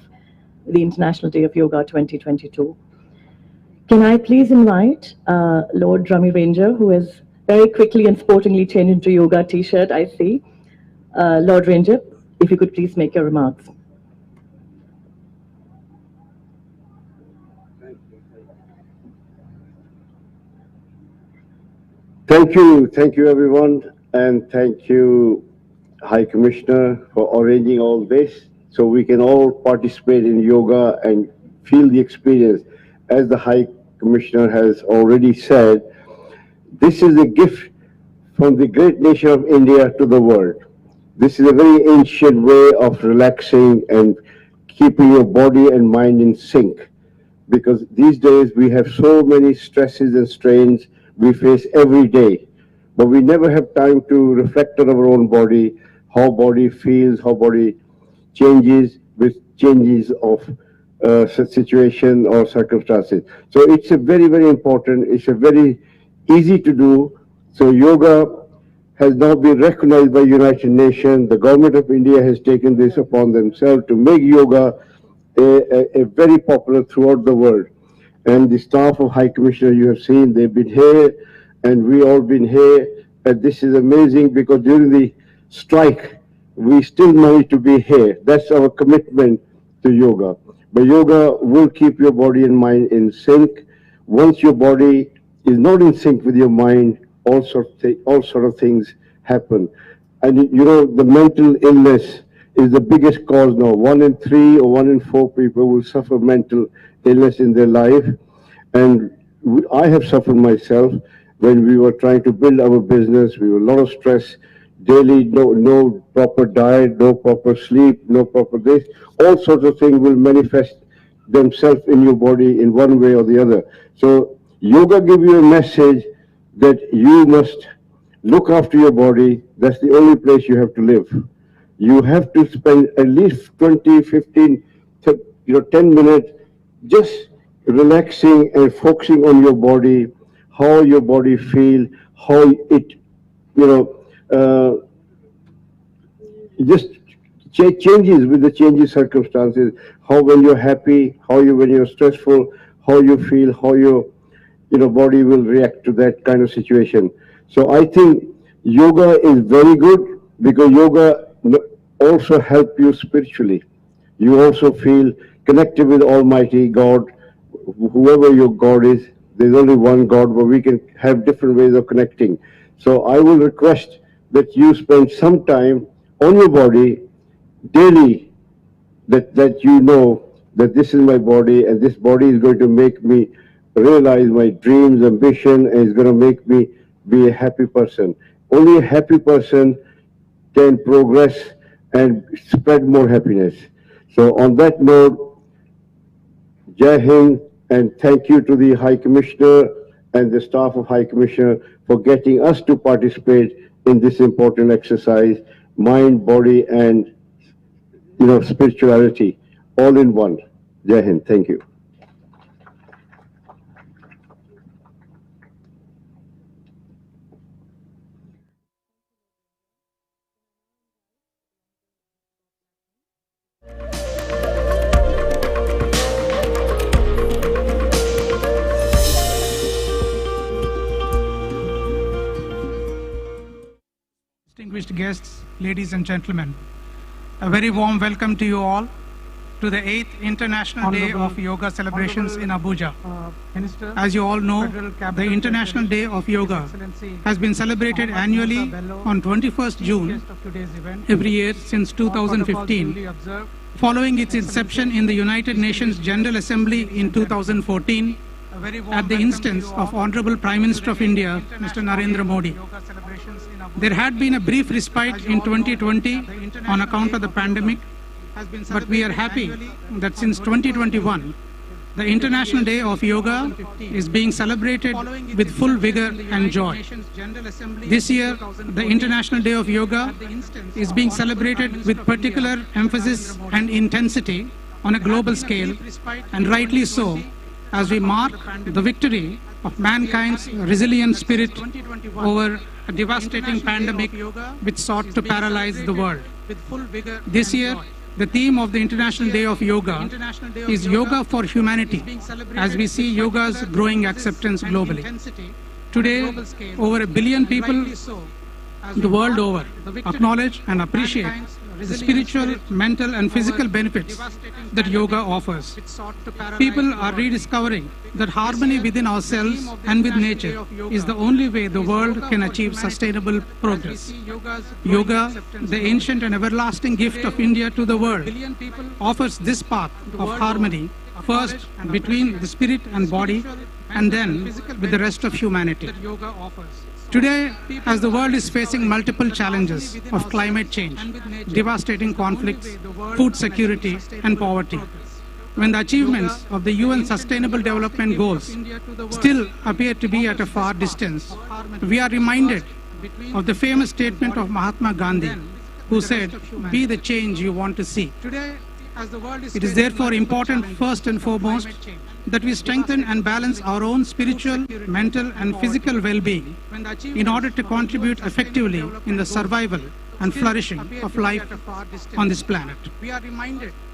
the International Day of Yoga 2022. Can I please invite Lord Drummy Ranger, who has very quickly and sportingly changed into yoga t-shirt, I see. Lord Ranger, if you could please make your remarks. Thank you everyone, and thank you High Commissioner for arranging all this so we can all participate in yoga and feel the experience. As the High Commissioner has already said, this is a gift from the great nation of India to the world. This is a very ancient way of relaxing and keeping your body and mind in sync, because these days we have so many stresses and strains we face every day, but we never have time to reflect on our own body, how body feels, how body changes with changes of situation or circumstances. So it's a very, very important, it's a very easy to do. So yoga has now been recognized by United Nations. The government of India has taken this upon themselves to make yoga a very popular throughout the world. And the staff of High Commissioner, you have seen, they've been here, and we all been here. And this is amazing, because during the strike, we still managed to be here. That's our commitment to yoga. But yoga will keep your body and mind in sync. Once your body is not in sync with your mind, all sort of things happen. And the mental illness is the biggest cause now. 1 in 3 or 1 in 4 people will suffer mental illness in their life. And I have suffered myself when we were trying to build our business. We were a lot of stress, daily, no proper diet, no proper sleep, no proper this. All sorts of things will manifest themselves in your body in one way or the other. So yoga gives you a message that you must look after your body. That's the only place you have to live. You have to spend at least 20, 15, 10 minutes just relaxing and focusing on your body, how your body feels, how it, just changes with the changing circumstances, how when you're happy, when you're stressful, how you feel, how your body will react to that kind of situation. So I think yoga is very good because yoga also helps you spiritually. You also feel connected with Almighty God, whoever your God is. There's only one God, but we can have different ways of connecting. So I will request that you spend some time on your body daily, that you know that this is my body and this body is going to make me realize my dreams, ambition, and it's going to make me be a happy person. Only a happy person can progress and spread more happiness. So on that note, Jai Hind, and thank you to the High Commissioner and the staff of High Commissioner for getting us to participate in this important exercise, mind, body, and spirituality, all in one. Jai Hind, thank you. Distinguished guests, ladies and gentlemen, a very warm welcome to you all to the 8th International Day of Yoga celebrations in Abuja. As you all know, the International Day of Yoga has been celebrated annually on 21st June every year since 2015, following its inception in the United Nations General Assembly in 2014 at the instance of Honorable Prime Minister of India, Mr. Narendra Modi. There had been a brief respite in 2020 on account of the pandemic, but we are happy that since 2021, the International Day of Yoga is being celebrated with full vigor and joy. This year, the International Day of Yoga is being celebrated with particular emphasis and intensity on a global scale, and rightly so, as we mark the victory of mankind's resilient spirit over a devastating pandemic which sought to paralyze the world. This year, the theme of the International Day of Yoga is Yoga for Humanity, as we see yoga's growing acceptance globally. Today, over 1 billion people the world over acknowledge and appreciate the spiritual, mental and physical benefits that yoga offers. People are rediscovering that harmony within ourselves and with nature is the only way the world can achieve sustainable progress. Yoga, the ancient and everlasting gift of India to the world, offers this path of harmony, first between the spirit and body, and then with the rest of humanity. Today, as the world is facing multiple challenges of climate change, devastating conflicts, food security and poverty, when the achievements of the UN Sustainable Development Goals still appear to be at a far distance, we are reminded of the famous statement of Mahatma Gandhi, who said, "Be the change you want to see." It is therefore important, first and foremost, that we strengthen and balance our own spiritual, mental and physical well-being in order to contribute effectively in the survival and flourishing of life on this planet.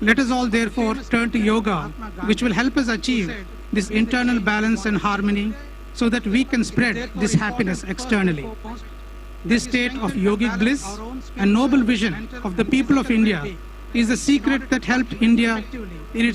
Let us all therefore turn to yoga, which will help us achieve this internal balance and harmony so that we can spread this happiness externally. This state of yogic bliss and noble vision of the people of India is the secret that helped India